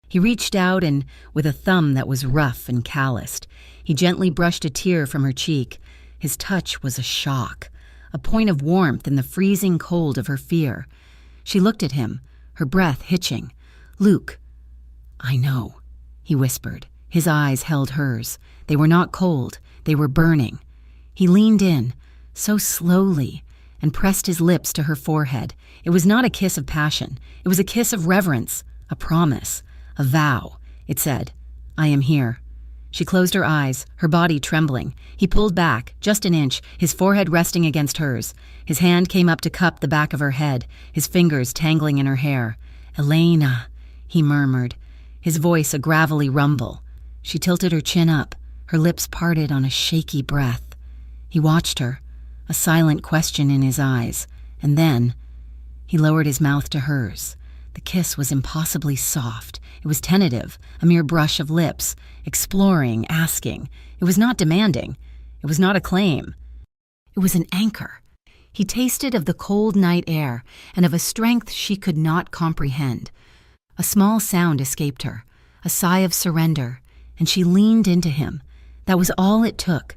He reached out and, with a thumb that was rough and calloused, he gently brushed a tear from her cheek. His touch was a shock, a point of warmth in the freezing cold of her fear. She looked at him, her breath hitching. "Luke." "I know," he whispered. His eyes held hers. They were not cold, they were burning. He leaned in, so slowly, and pressed his lips to her forehead. It was not a kiss of passion. It was a kiss of reverence, a promise, a vow. It said, "I am here." She closed her eyes, her body trembling. He pulled back, just an inch, his forehead resting against hers. His hand came up to cup the back of her head, his fingers tangling in her hair. "Elena," he murmured, his voice a gravelly rumble. She tilted her chin up, her lips parted on a shaky breath. He watched her, a silent question in his eyes, and then he lowered his mouth to hers. The kiss was impossibly soft. It was tentative, a mere brush of lips, exploring, asking. It was not demanding. It was not a claim. It was an anchor. He tasted of the cold night air and of a strength she could not comprehend. A small sound escaped her, a sigh of surrender, and she leaned into him. That was all it took.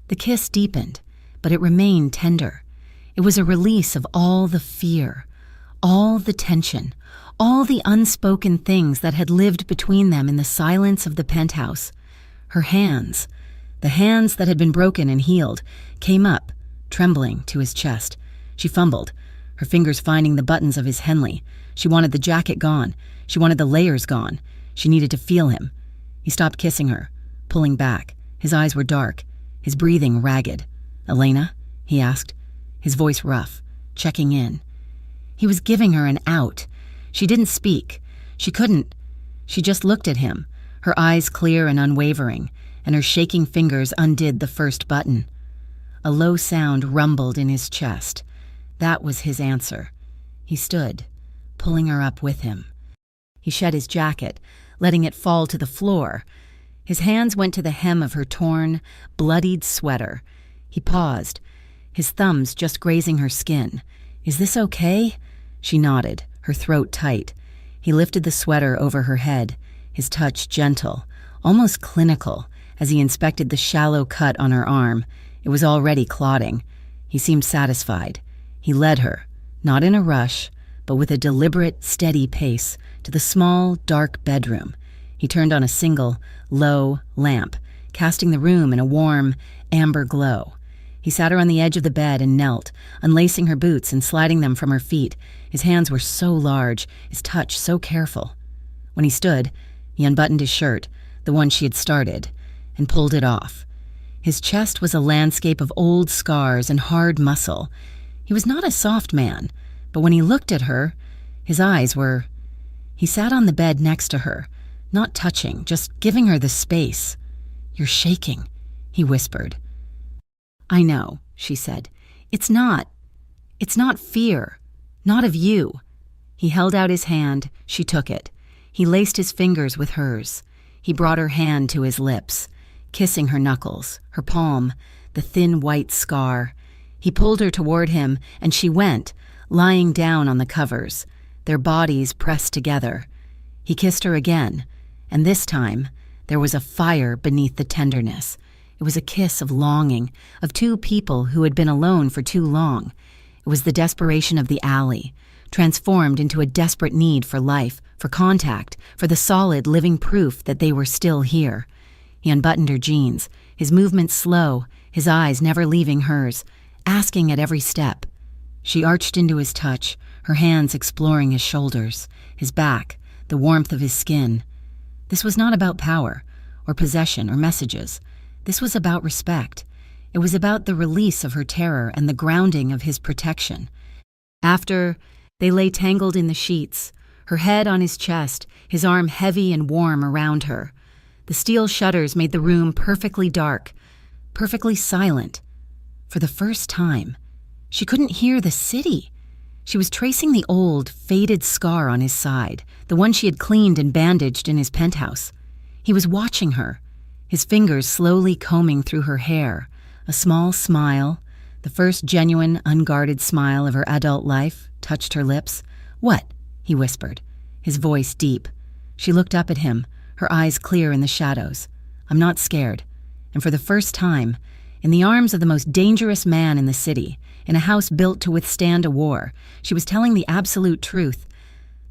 The kiss deepened, but it remained tender. It was a release of all the fear, all the tension, all the unspoken things that had lived between them in the silence of the penthouse. Her hands, the hands that had been broken and healed, came up, trembling, to his chest. She fumbled, her fingers finding the buttons of his Henley. She wanted the jacket gone. She wanted the layers gone. She needed to feel him. He stopped kissing her, pulling back. His eyes were dark, his breathing ragged. "Elena?" he asked, his voice rough, checking in. He was giving her an out. She didn't speak. She couldn't. She just looked at him, her eyes clear and unwavering, and her shaking fingers undid the first button. A low sound rumbled in his chest. That was his answer. He stood, pulling her up with him. He shed his jacket, letting it fall to the floor. His hands went to the hem of her torn, bloodied sweater. He paused, his thumbs just grazing her skin. "Is this okay?" She nodded, her throat tight. He lifted the sweater over her head, his touch gentle, almost clinical, as he inspected the shallow cut on her arm. It was already clotting. He seemed satisfied. He led her, not in a rush, but with a deliberate, steady pace, to the small, dark bedroom. He turned on a single, low lamp, casting the room in a warm, amber glow. He sat her on the edge of the bed and knelt, unlacing her boots and sliding them from her feet. His hands were so large, his touch so careful. When he stood, he unbuttoned his shirt, the one she had started, and pulled it off. His chest was a landscape of old scars and hard muscle. He was not a soft man, but when he looked at her, his eyes were... He sat on the bed next to her, not touching, just giving her the space. "You're shaking," he whispered. "I know," she said. It's not fear. Not of you." He held out his hand. She took it. He laced his fingers with hers. He brought her hand to his lips, kissing her knuckles, her palm, the thin white scar. He pulled her toward him, and she went, lying down on the covers, their bodies pressed together. He kissed her again, and this time there was a fire beneath the tenderness. It was a kiss of longing, of two people who had been alone for too long. It was the desperation of the alley, transformed into a desperate need for life, for contact, for the solid, living proof that they were still here. He unbuttoned her jeans, his movements slow, his eyes never leaving hers, asking at every step. She arched into his touch, her hands exploring his shoulders, his back, the warmth of his skin. This was not about power, or possession, or messages. This was about respect. It was about the release of her terror and the grounding of his protection. After, they lay tangled in the sheets, her head on his chest, his arm heavy and warm around her. The steel shutters made the room perfectly dark, perfectly silent. For the first time, she couldn't hear the city. She was tracing the old, faded scar on his side, the one she had cleaned and bandaged in his penthouse. He was watching her, his fingers slowly combing through her hair, a small smile, the first genuine, unguarded smile of her adult life, touched her lips. "What?" he whispered, his voice deep. She looked up at him, her eyes clear in the shadows. "I'm not scared." And for the first time, in the arms of the most dangerous man in the city, in a house built to withstand a war, she was telling the absolute truth.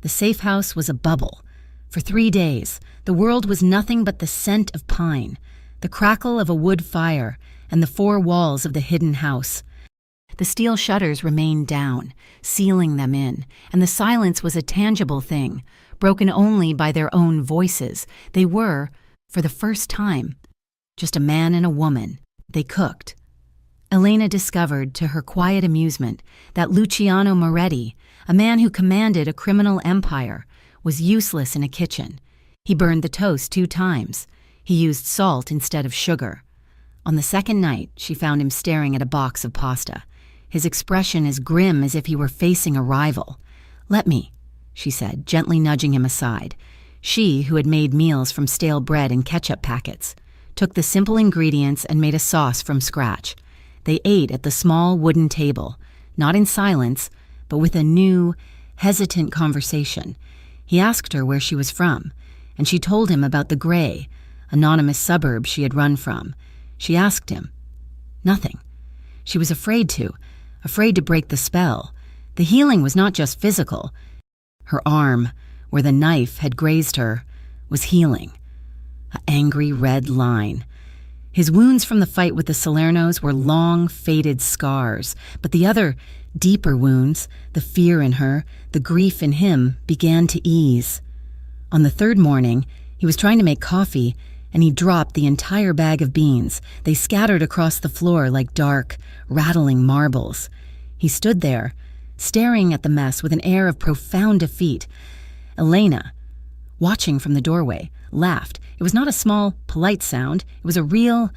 The safe house was a bubble. For 3 days, the world was nothing but the scent of pine, the crackle of a wood fire, and the 4 walls of the hidden house. The steel shutters remained down, sealing them in, and the silence was a tangible thing, broken only by their own voices. They were, for the first time, just a man and a woman. They cooked. Elena discovered, to her quiet amusement, that Luciano Moretti, a man who commanded a criminal empire, was useless in a kitchen. He burned the toast 2 times. He used salt instead of sugar. On the second night, she found him staring at a box of pasta, his expression as grim as if he were facing a rival. "Let me," she said, gently nudging him aside. She, who had made meals from stale bread and ketchup packets, took the simple ingredients and made a sauce from scratch. They ate at the small wooden table, not in silence, but with a new, hesitant conversation. He asked her where she was from, and she told him about the Gray, anonymous suburb she had run from. She asked him, Nothing. She was afraid to break the spell. The healing was not just physical. Her arm, where the knife had grazed her, was healing. An angry red line. His wounds from the fight with the Salernos were long, faded scars, but the other, deeper wounds, the fear in her, the grief in him, began to ease. On the third morning, he was trying to make coffee, and he dropped the entire bag of beans. They scattered across the floor like dark, rattling marbles. He stood there, staring at the mess with an air of profound defeat. Elena, watching from the doorway, laughed. It was not a small, polite sound. It was a real,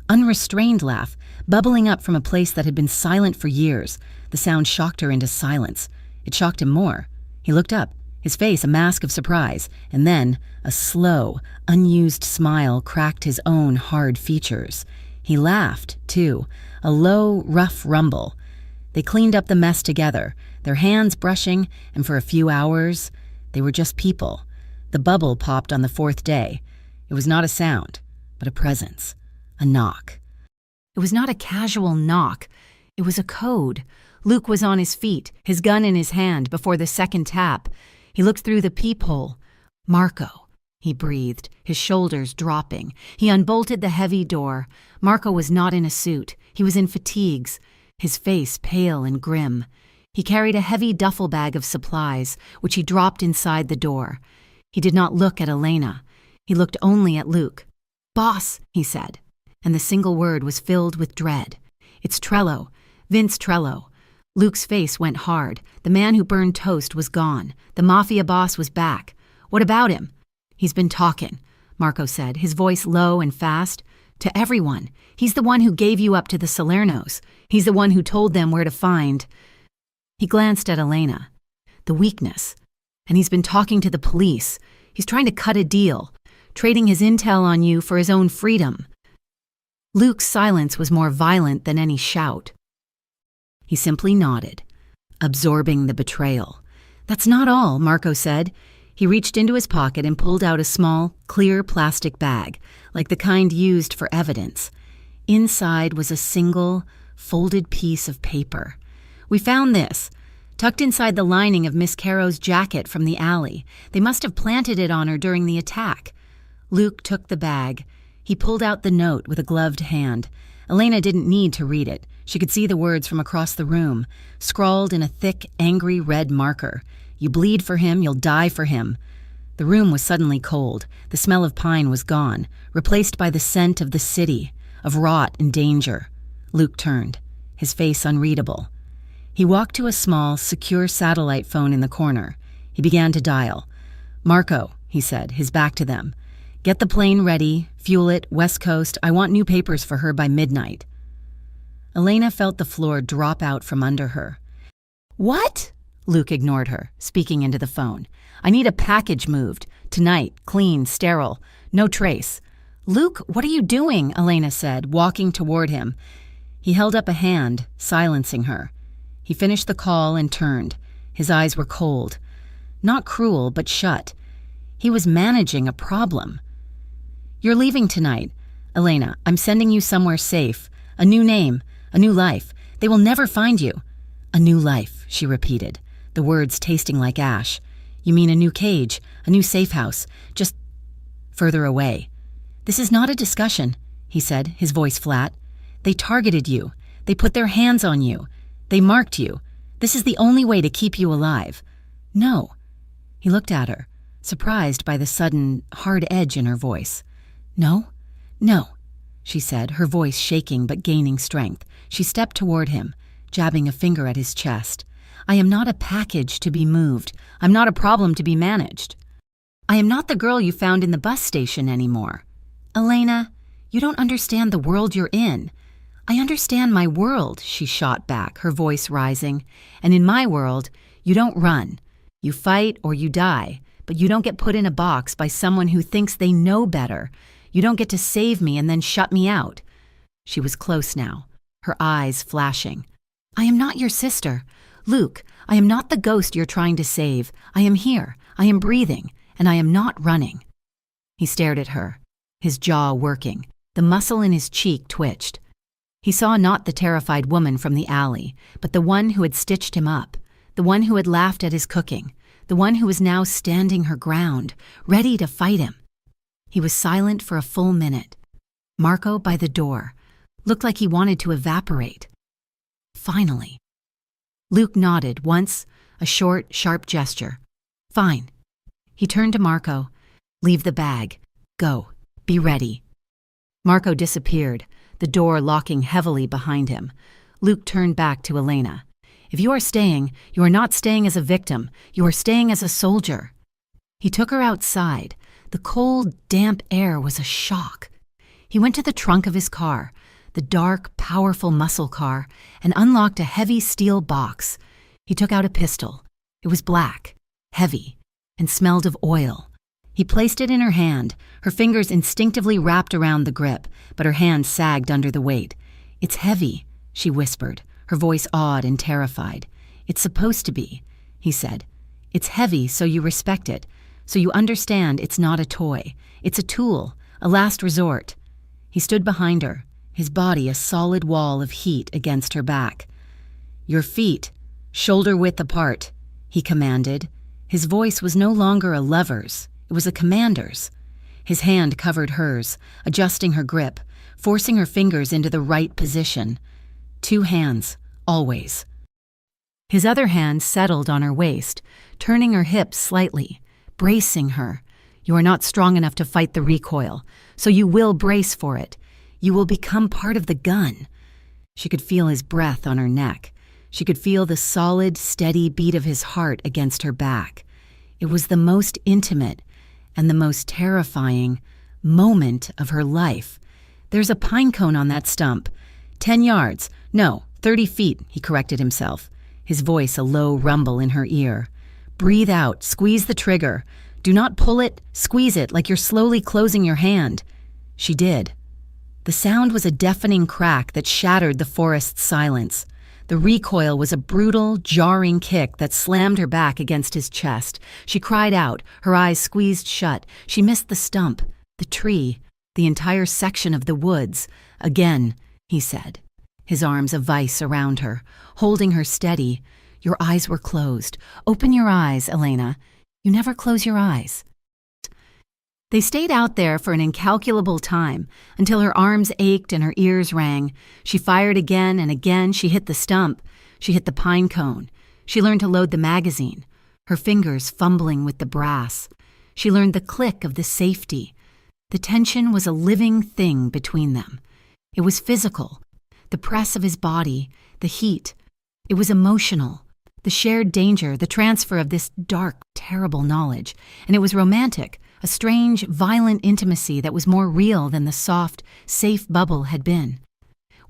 unrestrained laugh, bubbling up from a place that had been silent for years. The sound shocked her into silence. It shocked him more. He looked up, his face a mask of surprise, and then a slow, unused smile cracked his own hard features. He laughed, too, a low, rough rumble. They cleaned up the mess together, their hands brushing, and for a few hours, they were just people. The bubble popped on the fourth day. It was not a sound, but a presence, a knock. It was not a casual knock. It was a code. Luke was on his feet, his gun in his hand, before the second tap. He looked through the peephole. Marco, he breathed, his shoulders dropping. He unbolted the heavy door. Marco was not in a suit. He was in fatigues, his face pale and grim. He carried a heavy duffel bag of supplies, which he dropped inside the door. He did not look at Elena. He looked only at Luke. "Boss," he said, and the single word was filled with dread. "It's Trello, Vince Trello." Luke's face went hard. The man who burned toast was gone. The Mafia boss was back. "What about him?" "He's been talking," Marco said, his voice low and fast. "To everyone. He's the one who gave you up to the Salernos. He's the one who told them where to find." He glanced at Elena. "The weakness. And he's been talking to the police. He's trying to cut a deal, trading his intel on you for his own freedom." Luke's silence was more violent than any shout. He simply nodded, absorbing the betrayal. "That's not all," Marco said. He reached into his pocket and pulled out a small, clear plastic bag, like the kind used for evidence. Inside was a single, folded piece of paper. "We found this, tucked inside the lining of Miss Caro's jacket from the alley. They must have planted it on her during the attack." Luke took the bag. He pulled out the note with a gloved hand. Elena didn't need to read it. She could see the words from across the room, scrawled in a thick, angry red marker. "You bleed for him, you'll die for him." The room was suddenly cold. The smell of pine was gone, replaced by the scent of the city, of rot and danger. Luke turned, his face unreadable. He walked to a small, secure satellite phone in the corner. He began to dial. "Marco," he said, his back to them. "Get the plane ready, fuel it, West Coast. I want new papers for her by midnight." Elena felt the floor drop out from under her. "What?" Luke ignored her, speaking into the phone. "I need a package moved. Tonight, clean, sterile, no trace." "Luke, what are you doing?" Elena said, walking toward him. He held up a hand, silencing her. He finished the call and turned. His eyes were cold. Not cruel, but shut. He was managing a problem. "You're leaving tonight. Elena, I'm sending you somewhere safe. A new name, a new life. They will never find you." "A new life," she repeated, the words tasting like ash. "You mean a new cage, a new safe house, just further away." "This is not a discussion," he said, his voice flat. "They targeted you. They put their hands on you. They marked you. This is the only way to keep you alive." "No." He looked at her, surprised by the sudden, hard edge in her voice. "No? No," she said, her voice shaking but gaining strength. She stepped toward him, jabbing a finger at his chest. "I am not a package to be moved. I'm not a problem to be managed. I am not the girl you found in the bus station anymore. Elena, you don't understand the world you're in." "I understand my world," she shot back, her voice rising. "And in my world, you don't run. You fight or you die, but you don't get put in a box by someone who thinks they know better. You don't get to save me and then shut me out." She was close now, her eyes flashing. "I am not your sister. Luke, I am not the ghost you're trying to save. I am here. I am breathing, and I am not running." He stared at her, his jaw working. The muscle in his cheek twitched. He saw not the terrified woman from the alley, but the one who had stitched him up, the one who had laughed at his cooking, the one who was now standing her ground, ready to fight him. He was silent for a full minute. Marco, by the door, looked like he wanted to evaporate. Finally. Luke nodded once, a short, sharp gesture. Fine. He turned to Marco. Leave the bag. Go. Be ready. Marco disappeared, the door locking heavily behind him. Luke turned back to Elena. If you are staying, you are not staying as a victim. You are staying as a soldier. He took her outside. The cold, damp air was a shock. He went to the trunk of his car, the dark, powerful muscle car, and unlocked a heavy steel box. He took out a pistol. It was black, heavy, and smelled of oil. He placed it in her hand. Her fingers instinctively wrapped around the grip, but her hand sagged under the weight. It's heavy, she whispered, her voice awed and terrified. It's supposed to be, he said. It's heavy so you respect it, so you understand it's not a toy. It's a tool, a last resort. He stood behind her, his body a solid wall of heat against her back. Your feet, shoulder-width apart, he commanded. His voice was no longer a lover's, it was a commander's. His hand covered hers, adjusting her grip, forcing her fingers into the right position. 2 hands, always. His other hand settled on her waist, turning her hips slightly, bracing her. You are not strong enough to fight the recoil, so you will brace for it. You will become part of the gun. She could feel his breath on her neck. She could feel the solid, steady beat of his heart against her back. It was the most intimate and the most terrifying moment of her life. There's a pine cone on that stump. 10 yards. No, 30 feet, he corrected himself, his voice a low rumble in her ear. Breathe out, squeeze the trigger. Do not pull it, squeeze it like you're slowly closing your hand. She did. The sound was a deafening crack that shattered the forest's silence. The recoil was a brutal, jarring kick that slammed her back against his chest. She cried out, her eyes squeezed shut. She missed the stump, the tree, the entire section of the woods. Again, he said, his arms a vice around her, holding her steady. Your eyes were closed. Open your eyes, Elena. You never close your eyes. They stayed out there for an incalculable time, until her arms ached and her ears rang. She fired again and again. She hit the stump. She hit the pine cone. She learned to load the magazine, her fingers fumbling with the brass. She learned the click of the safety. The tension was a living thing between them. It was physical, the press of his body, the heat. It was emotional, the shared danger, the transfer of this dark, terrible knowledge. And it was romantic, a strange, violent intimacy that was more real than the soft, safe bubble had been.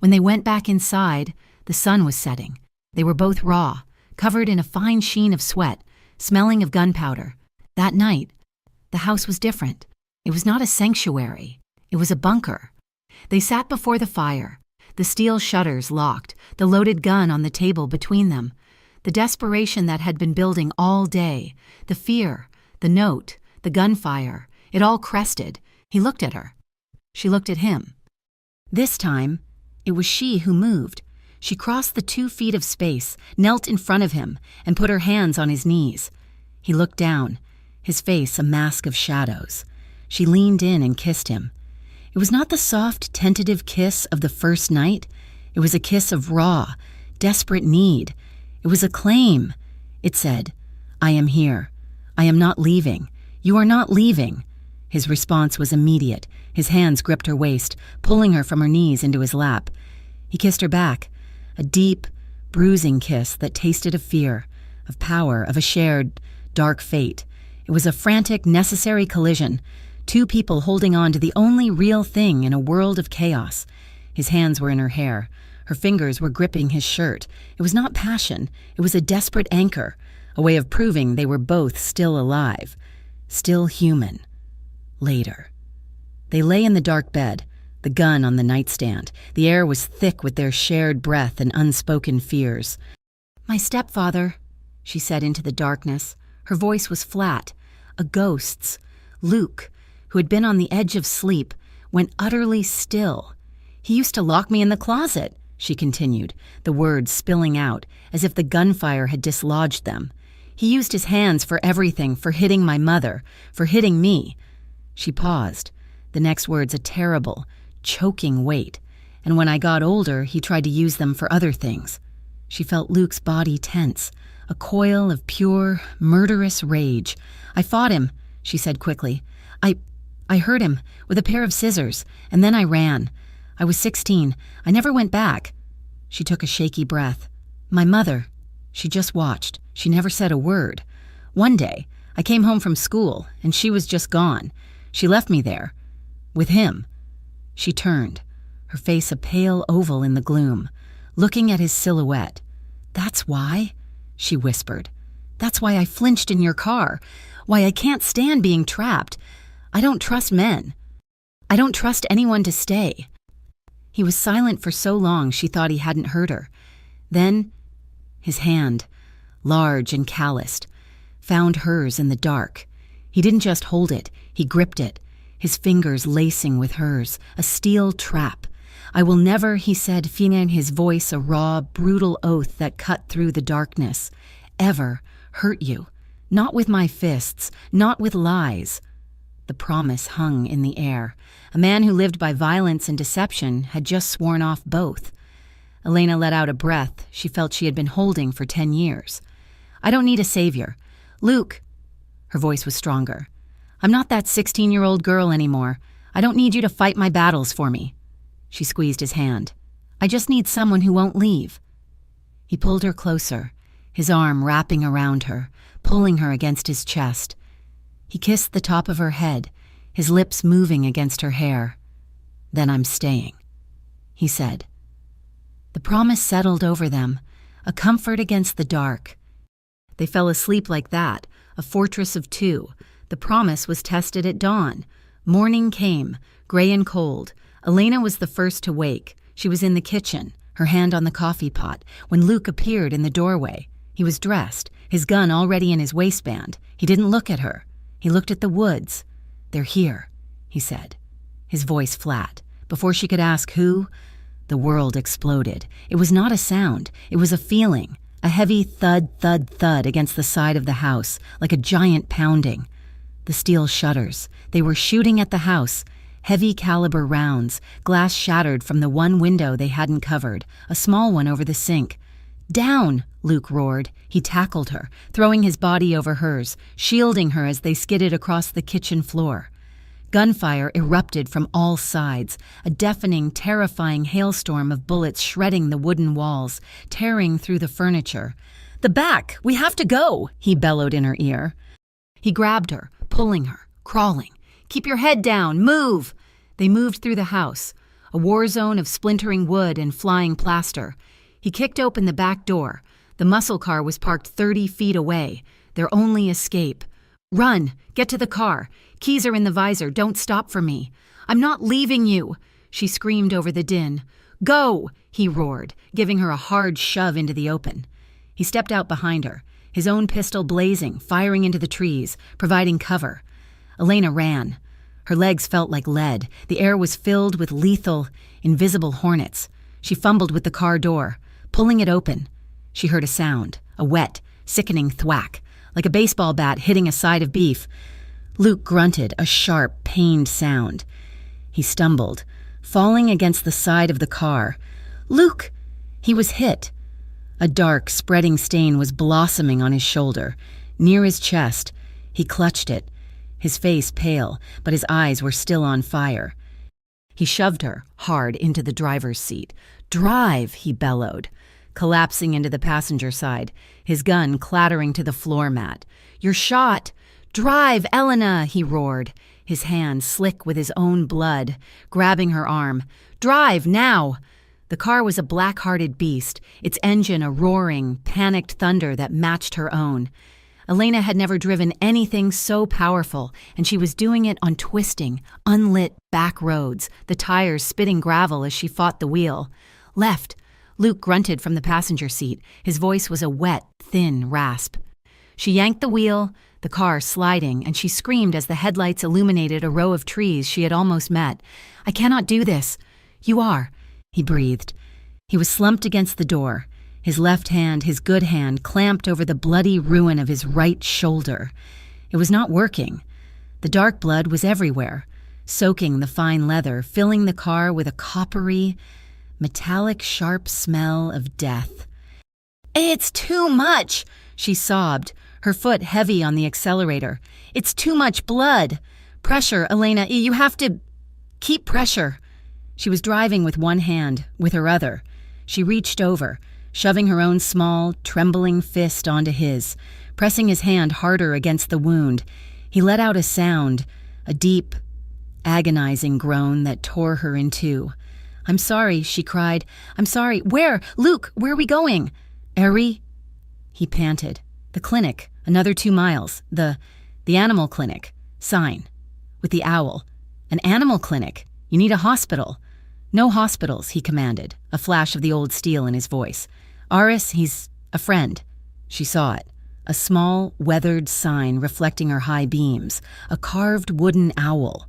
When they went back inside, the sun was setting. They were both raw, covered in a fine sheen of sweat, smelling of gunpowder. That night, the house was different. It was not a sanctuary. It was a bunker. They sat before the fire, the steel shutters locked, the loaded gun on the table between them. The desperation that had been building all day, the fear, the note, the gunfire, it all crested. He looked at her. She looked at him. This time, it was she who moved. She crossed the 2 feet of space, knelt in front of him, and put her hands on his knees. He looked down, his face a mask of shadows. She leaned in and kissed him. It was not the soft, tentative kiss of the first night. It was a kiss of raw, desperate need. It was a claim. It said, I am here. I am not leaving. You are not leaving. His response was immediate. His hands gripped her waist, pulling her from her knees into his lap. He kissed her back, a deep, bruising kiss that tasted of fear, of power, of a shared, dark fate. It was a frantic, necessary collision, 2 people holding on to the only real thing in a world of chaos. His hands were in her hair. Her fingers were gripping his shirt. It was not passion. It was a desperate anchor, a way of proving they were both still alive, still human. Later. They lay in the dark bed, the gun on the nightstand. The air was thick with their shared breath and unspoken fears. My stepfather, she said into the darkness. Her voice was flat, a ghost's. Luke, who had been on the edge of sleep, went utterly still. He used to lock me in the closet, she continued, the words spilling out as if the gunfire had dislodged them. He used his hands for everything, for hitting my mother, for hitting me. She paused, the next words a terrible, choking weight, and when I got older, he tried to use them for other things. She felt Luke's body tense, a coil of pure, murderous rage. I fought him, she said quickly. I hurt him with a pair of scissors, and then I ran. I was 16. I never went back. She took a shaky breath. My mother. She just watched. She never said a word. One day, I came home from school, and she was just gone. She left me there. With him. She turned, her face a pale oval in the gloom, looking at his silhouette. That's why, she whispered. That's why I flinched in your car. Why I can't stand being trapped. I don't trust men. I don't trust anyone to stay. He was silent for so long she thought he hadn't heard her. Then, his hand, large and calloused, found hers in the dark. He didn't just hold it, he gripped it, his fingers lacing with hers, a steel trap. I will never, he said, feeling his voice a raw, brutal oath that cut through the darkness, ever hurt you. Not with my fists, not with lies. The promise hung in the air. A man who lived by violence and deception had just sworn off both. Elena let out a breath she felt she had been holding for 10 years. I don't need a savior. Luke, her voice was stronger. I'm not that 16-year-old girl anymore. I don't need you to fight my battles for me. She squeezed his hand. I just need someone who won't leave. He pulled her closer, his arm wrapping around her, pulling her against his chest. He kissed the top of her head, his lips moving against her hair. Then I'm staying, he said. The promise settled over them, a comfort against the dark. They fell asleep like that, a fortress of two. The promise was tested at dawn. Morning came, gray and cold. Elena was the first to wake. She was in the kitchen, her hand on the coffee pot, when Luke appeared in the doorway. He was dressed, his gun already in his waistband. He didn't look at her. He looked at the woods. They're here, he said, his voice flat. Before she could ask who, the world exploded. It was not a sound. It was a feeling, a heavy thud, thud, thud against the side of the house, like a giant pounding. The steel shutters. They were shooting at the house. Heavy caliber rounds, glass shattered from the one window they hadn't covered, a small one over the sink. Down, Luke roared. He tackled her, throwing his body over hers, shielding her as they skidded across the kitchen floor. Gunfire erupted from all sides, a deafening, terrifying hailstorm of bullets shredding the wooden walls, tearing through the furniture. The back! We have to go! He bellowed in her ear. He grabbed her, pulling her, crawling. Keep your head down! Move! They moved through the house, a war zone of splintering wood and flying plaster. He kicked open the back door. The muscle car was parked 30 feet away, their only escape. Run! Get to the car! Keys are in the visor. Don't stop for me. I'm not leaving you! She screamed over the din. Go! He roared, giving her a hard shove into the open. He stepped out behind her, his own pistol blazing, firing into the trees, providing cover. Elena ran. Her legs felt like lead. The air was filled with lethal, invisible hornets. She fumbled with the car door, pulling it open. She heard a sound, a wet, sickening thwack, like a baseball bat hitting a side of beef. Luke grunted, a sharp, pained sound. He stumbled, falling against the side of the car. Luke! He was hit. A dark, spreading stain was blossoming on his shoulder. Near his chest, he clutched it, his face pale, but his eyes were still on fire. He shoved her, hard, into the driver's seat. Drive, he bellowed, collapsing into the passenger side, his gun clattering to the floor mat. You're shot! Drive, Elena, he roared, his hand slick with his own blood, grabbing her arm. Drive, now! The car was a black-hearted beast, its engine a roaring, panicked thunder that matched her own. Elena had never driven anything so powerful, and she was doing it on twisting, unlit back roads, the tires spitting gravel as she fought the wheel. Left! Luke grunted from the passenger seat. His voice was a wet, thin rasp. She yanked the wheel, the car sliding, and she screamed as the headlights illuminated a row of trees she had almost met. I cannot do this. You are. he breathed. He was slumped against the door, his left hand, his good hand, clamped over the bloody ruin of his right shoulder. It was not working. The dark blood was everywhere, soaking the fine leather, filling the car with a coppery, metallic, sharp smell of death. "It's too much," she sobbed, her foot heavy on the accelerator. "It's too much blood. Pressure, Elena, you have to keep pressure." She was driving with one hand, with her other. She reached over, shoving her own small, trembling fist onto his, pressing his hand harder against the wound. He let out a sound, a deep, agonizing groan that tore her in two. "I'm sorry," she cried. "I'm sorry. Where? Luke, where are we going?" "Eri," he panted. "The clinic, another 2 miles. The animal clinic. Sign. With the owl. An animal clinic. You need a hospital." "No hospitals," he commanded, a flash of the old steel in his voice. "Aris, he's a friend." She saw it. A small, weathered sign reflecting her high beams. A carved wooden owl.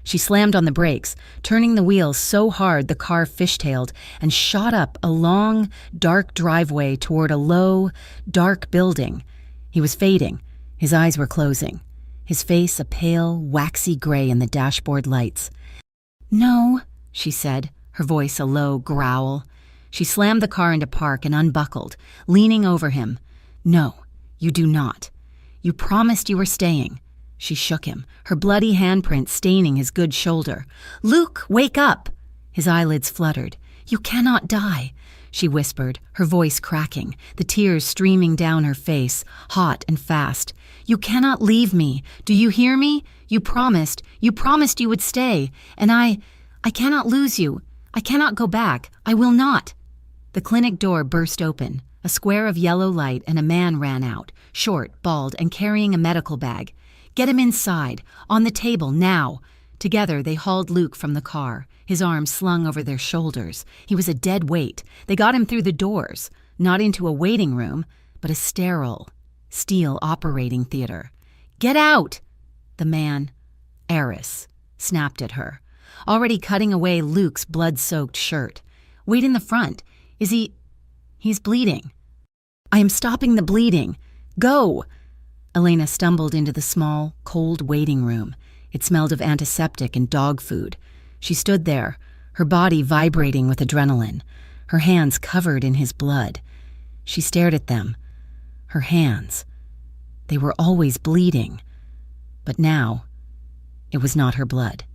She slammed on the brakes, turning the wheels so hard the car fishtailed and shot up a long, dark driveway toward a low, dark building. He was fading. His eyes were closing. His face a pale, waxy gray in the dashboard lights. "No," she said, her voice a low growl. She slammed the car into park and unbuckled, leaning over him. "No, you do not. You promised you were staying." She shook him, her bloody handprint staining his good shoulder. "Luke, wake up!" His eyelids fluttered. "You cannot die," she whispered, her voice cracking, the tears streaming down her face, hot and fast. "You cannot leave me. Do you hear me? You promised you would stay, and I cannot lose you. I cannot go back. I will not." The clinic door burst open. A square of yellow light and a man ran out, short, bald, and carrying a medical bag. "Get him inside, on the table, now." Together they hauled Luke from the car, his arms slung over their shoulders. He was a dead weight. They got him through the doors, not into a waiting room, but a sterile, steel operating theater. "Get out!" The man, Eris, snapped at her, already cutting away Luke's blood-soaked shirt. "Wait in the front. He's bleeding." "I am stopping the bleeding. Go!" Elena stumbled into the small, cold waiting room. It smelled of antiseptic and dog food. She stood there, her body vibrating with adrenaline, her hands covered in his blood. She stared at them. Her hands. They were always bleeding. But now, it was not her blood.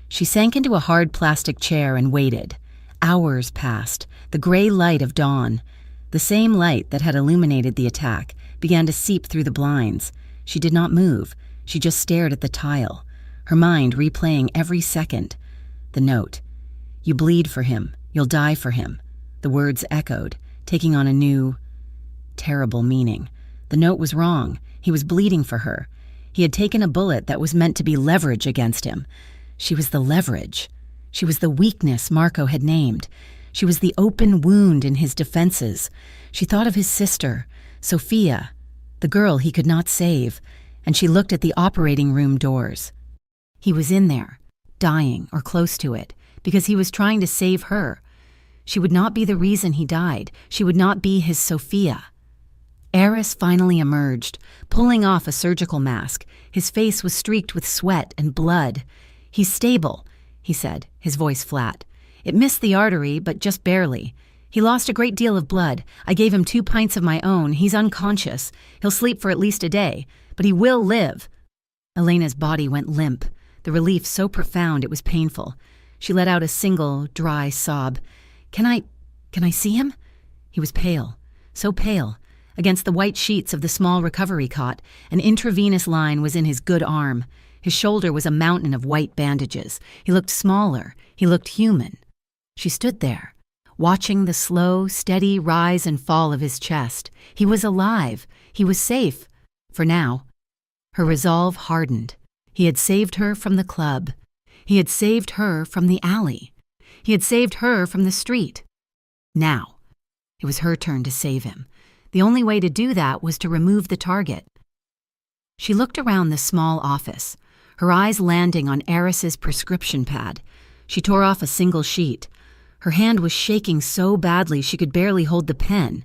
She sank into a hard plastic chair and waited. Hours passed, the gray light of dawn. The same light that had illuminated the attack began to seep through the blinds. She did not move. She just stared at the tile, her mind replaying every second. The note. "You bleed for him. You'll die for him." The words echoed, taking on a new, terrible meaning. The note was wrong. He was bleeding for her. He had taken a bullet that was meant to be leverage against him. She was the leverage. She was the weakness Marco had named. She was the open wound in his defenses. She thought of his sister, Sophia, the girl he could not save, and she looked at the operating room doors. He was in there, dying or close to it, because he was trying to save her. She would not be the reason he died. She would not be his Sophia. Eris finally emerged, pulling off a surgical mask. His face was streaked with sweat and blood. "He's stable," he said, his voice flat. "It missed the artery, but just barely. He lost a great deal of blood. I gave him 2 pints of my own. He's unconscious. He'll sleep for at least a day, but he will live." Elena's body went limp, the relief so profound it was painful. She let out a single, dry sob. Can I see him?" He was pale, so pale. Against the white sheets of the small recovery cot, an intravenous line was in his good arm. His shoulder was a mountain of white bandages. He looked smaller. He looked human. She stood there, watching the slow, steady rise and fall of his chest. He was alive. He was safe. For now. Her resolve hardened. He had saved her from the club. He had saved her from the alley. He had saved her from the street. Now, it was her turn to save him. The only way to do that was to remove the target. She looked around the small office, her eyes landing on Eris's prescription pad. She tore off a single sheet. Her hand was shaking so badly she could barely hold the pen.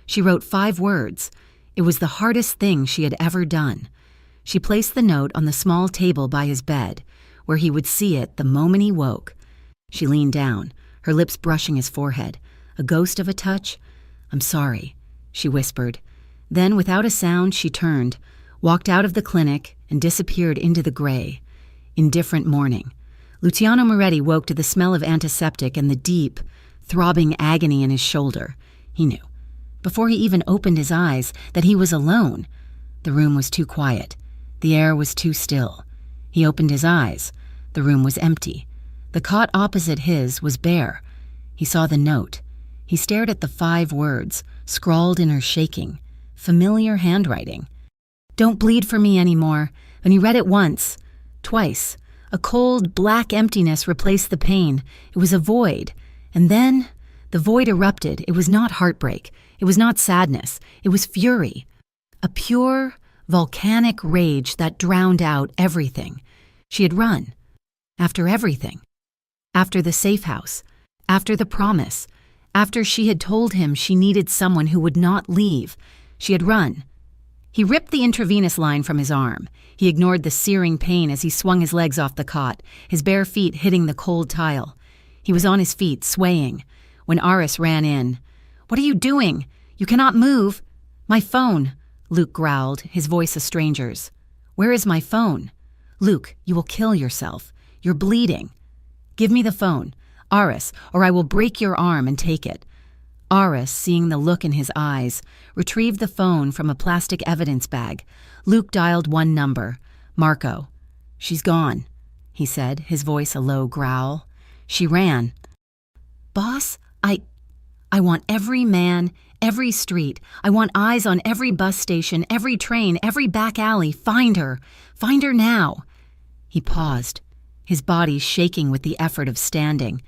She wrote 5 words. It was the hardest thing she had ever done. She placed the note on the small table by his bed, where he would see it the moment he woke. She leaned down, her lips brushing his forehead. A ghost of a touch. "I'm sorry," she whispered. Then, without a sound, she turned, walked out of the clinic, and disappeared into the gray. Indifferent morning. Luciano Moretti woke to the smell of antiseptic and the deep, throbbing agony in his shoulder. He knew, before he even opened his eyes, that he was alone. The room was too quiet. The air was too still. He opened his eyes. The room was empty. The cot opposite his was bare. He saw the note. He stared at the 5 words, scrawled in her shaking, familiar handwriting. "Don't bleed for me anymore." And he read it once, twice. A cold, black emptiness replaced the pain. It was a void. And then the void erupted. It was not heartbreak. It was not sadness. It was fury. A pure, volcanic rage that drowned out everything. She had run. After everything. After the safe house. After the promise. After she had told him she needed someone who would not leave. She had run. He ripped the intravenous line from his arm. He ignored the searing pain as he swung his legs off the cot, his bare feet hitting the cold tile. He was on his feet, swaying, when Aris ran in. "What are you doing? You cannot move." "My phone," Luke growled, his voice a stranger's. "Where is my phone?" "Luke, you will kill yourself. You're bleeding." "Give me the phone, Aris, or I will break your arm and take it." Aris, seeing the look in his eyes, retrieved the phone from a plastic evidence bag. Luke dialed 1 number, Marco. "She's gone," he said, his voice a low growl. "She ran." "Boss, I want every man, every street. I want eyes on every bus station, every train, every back alley. Find her. Find her now." He paused, his body shaking with the effort of standing.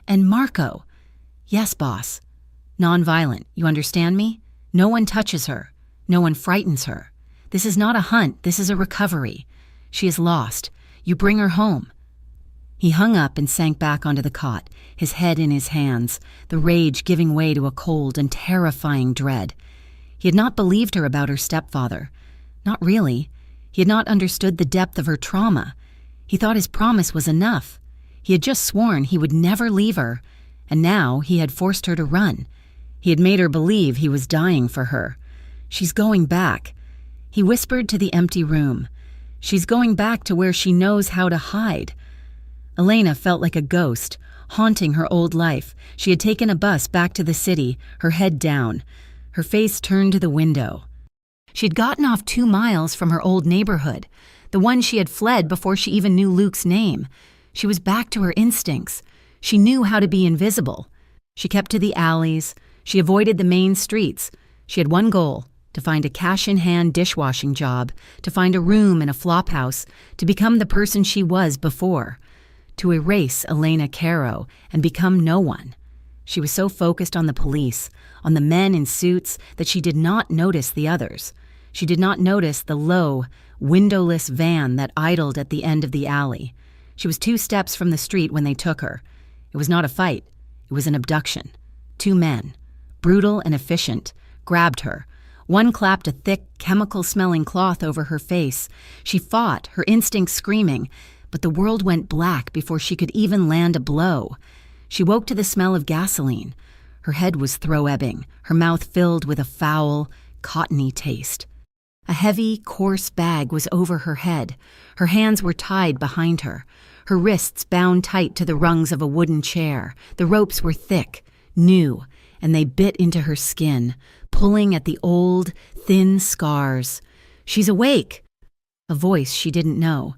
"And Marco." "Yes, boss. Nonviolent, you understand me? No one touches her. No one frightens her. This is not a hunt, this is a recovery. She is lost. You bring her home." He hung up and sank back onto the cot, his head in his hands, the rage giving way to a cold and terrifying dread. He had not believed her about her stepfather. Not really. He had not understood the depth of her trauma. He thought his promise was enough. He had just sworn he would never leave her, and now he had forced her to run. He had made her believe he was dying for her. "She's going back." He whispered to the empty room. "She's going back to where she knows how to hide." Elena felt like a ghost, haunting her old life. She had taken a bus back to the city, her head down, her face turned to the window. She'd gotten off 2 miles from her old neighborhood, the one she had fled before she even knew Luke's name. She was back to her instincts. She knew how to be invisible. She kept to the alleys. She avoided the main streets. She had one goal, to find a cash-in-hand dishwashing job, to find a room in a flophouse, to become the person she was before, to erase Elena Caro and become no one. She was so focused on the police, on the men in suits, that she did not notice the others. She did not notice the low, windowless van that idled at the end of the alley. She was 2 steps from the street when they took her. It was not a fight. It was an abduction. 2 men, brutal and efficient, grabbed her. One clapped a thick, chemical-smelling cloth over her face. She fought, her instincts screaming, but the world went black before she could even land a blow. She woke to the smell of gasoline. Her head was throw-ebbing, her mouth filled with a foul, cottony taste. A heavy, coarse bag was over her head. Her hands were tied behind her, her wrists bound tight to the rungs of a wooden chair. The ropes were thick, new, and they bit into her skin, pulling at the old, thin scars. "She's awake!" A voice she didn't know.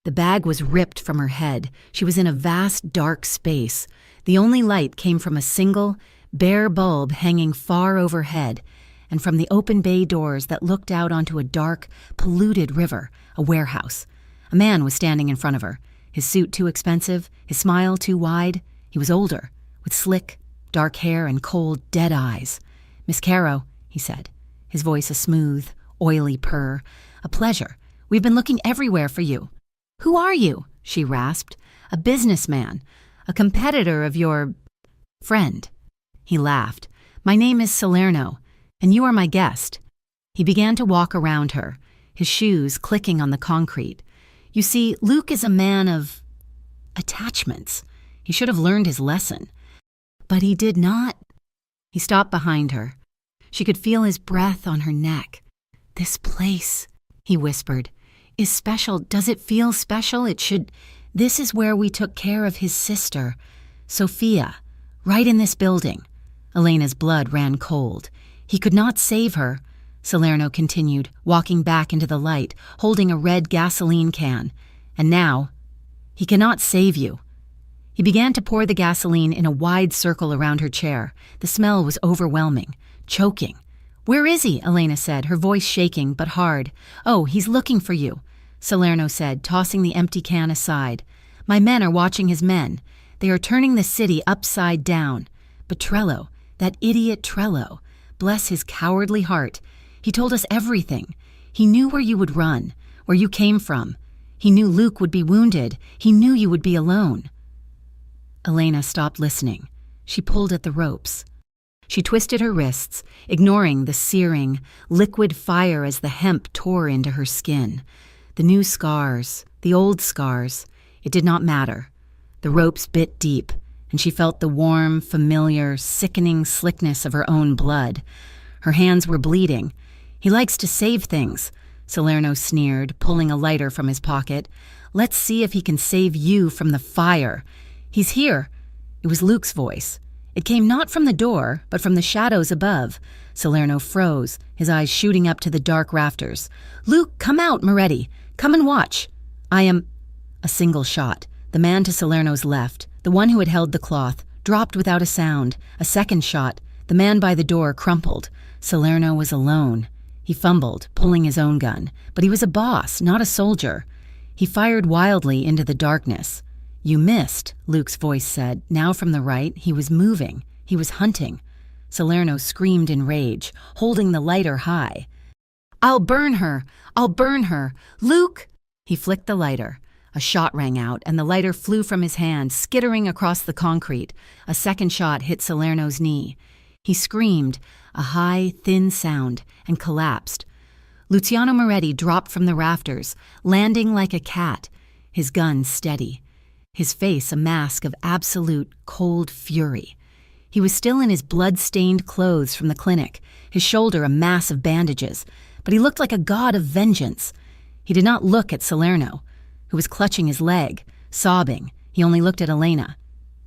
The bag was ripped from her head. She was in a vast, dark space. The only light came from a single, bare bulb hanging far overhead, and from the open bay doors that looked out onto a dark, polluted river, a warehouse. A man was standing in front of her, his suit too expensive, his smile too wide. He was older, with slick, dark hair and cold, dead eyes. "Miss Caro," he said, his voice a smooth, oily purr. "A pleasure. We've been looking everywhere for you." "Who are you?" she rasped. "A businessman. A competitor of your Friend. He laughed. My name is Salerno, and you are my guest. He began to walk around her, his shoes clicking on the concrete. You see, Luke is a man of attachments. He should have learned his lesson. But he did not. He stopped behind her. She could feel his breath on her neck. This place, he whispered, is special. Does it feel special? It should. This is where we took care of his sister, Sophia, right in this building. Elena's blood ran cold. He could not save her, Salerno continued, walking back into the light, holding a red gasoline can. And now, he cannot save you. He began to pour the gasoline in a wide circle around her chair. The smell was overwhelming, choking. Where is he? Elena said, her voice shaking but hard. Oh, he's looking for you, Salerno said, tossing the empty can aside. My men are watching his men. They are turning the city upside down. But Trello, that idiot Trello, bless his cowardly heart, he told us everything. He knew where you would run, where you came from. He knew Luke would be wounded. He knew you would be alone. Elena stopped listening. She pulled at the ropes. She twisted her wrists, ignoring the searing, liquid fire as the hemp tore into her skin. The new scars, the old scars, it did not matter. The ropes bit deep, and she felt the warm, familiar, sickening slickness of her own blood. Her hands were bleeding. He likes to save things, Salerno sneered, pulling a lighter from his pocket. Let's see if he can save you from the fire. He's here. It was Luke's voice. It came not from the door, but from the shadows above. Salerno froze, his eyes shooting up to the dark rafters. Luke, come out, Moretti. Come and watch. I am... A single shot. The man to Salerno's left, the one who had held the cloth, dropped without a sound. A second shot. The man by the door crumpled. Salerno was alone. He fumbled, pulling his own gun. But he was a boss, not a soldier. He fired wildly into the darkness. You missed, Luke's voice said. Now from the right, he was moving. He was hunting. Salerno screamed in rage, holding the lighter high. I'll burn her! I'll burn her! Luke! He flicked the lighter. A shot rang out, and the lighter flew from his hand, skittering across the concrete. A second shot hit Salerno's knee. He screamed, a high, thin sound, and collapsed. Luciano Moretti dropped from the rafters, landing like a cat, his gun steady. His face a mask of absolute, cold fury. He was still in his blood-stained clothes from the clinic, his shoulder a mass of bandages, but he looked like a god of vengeance. He did not look at Salerno, who was clutching his leg, sobbing. He only looked at Elena.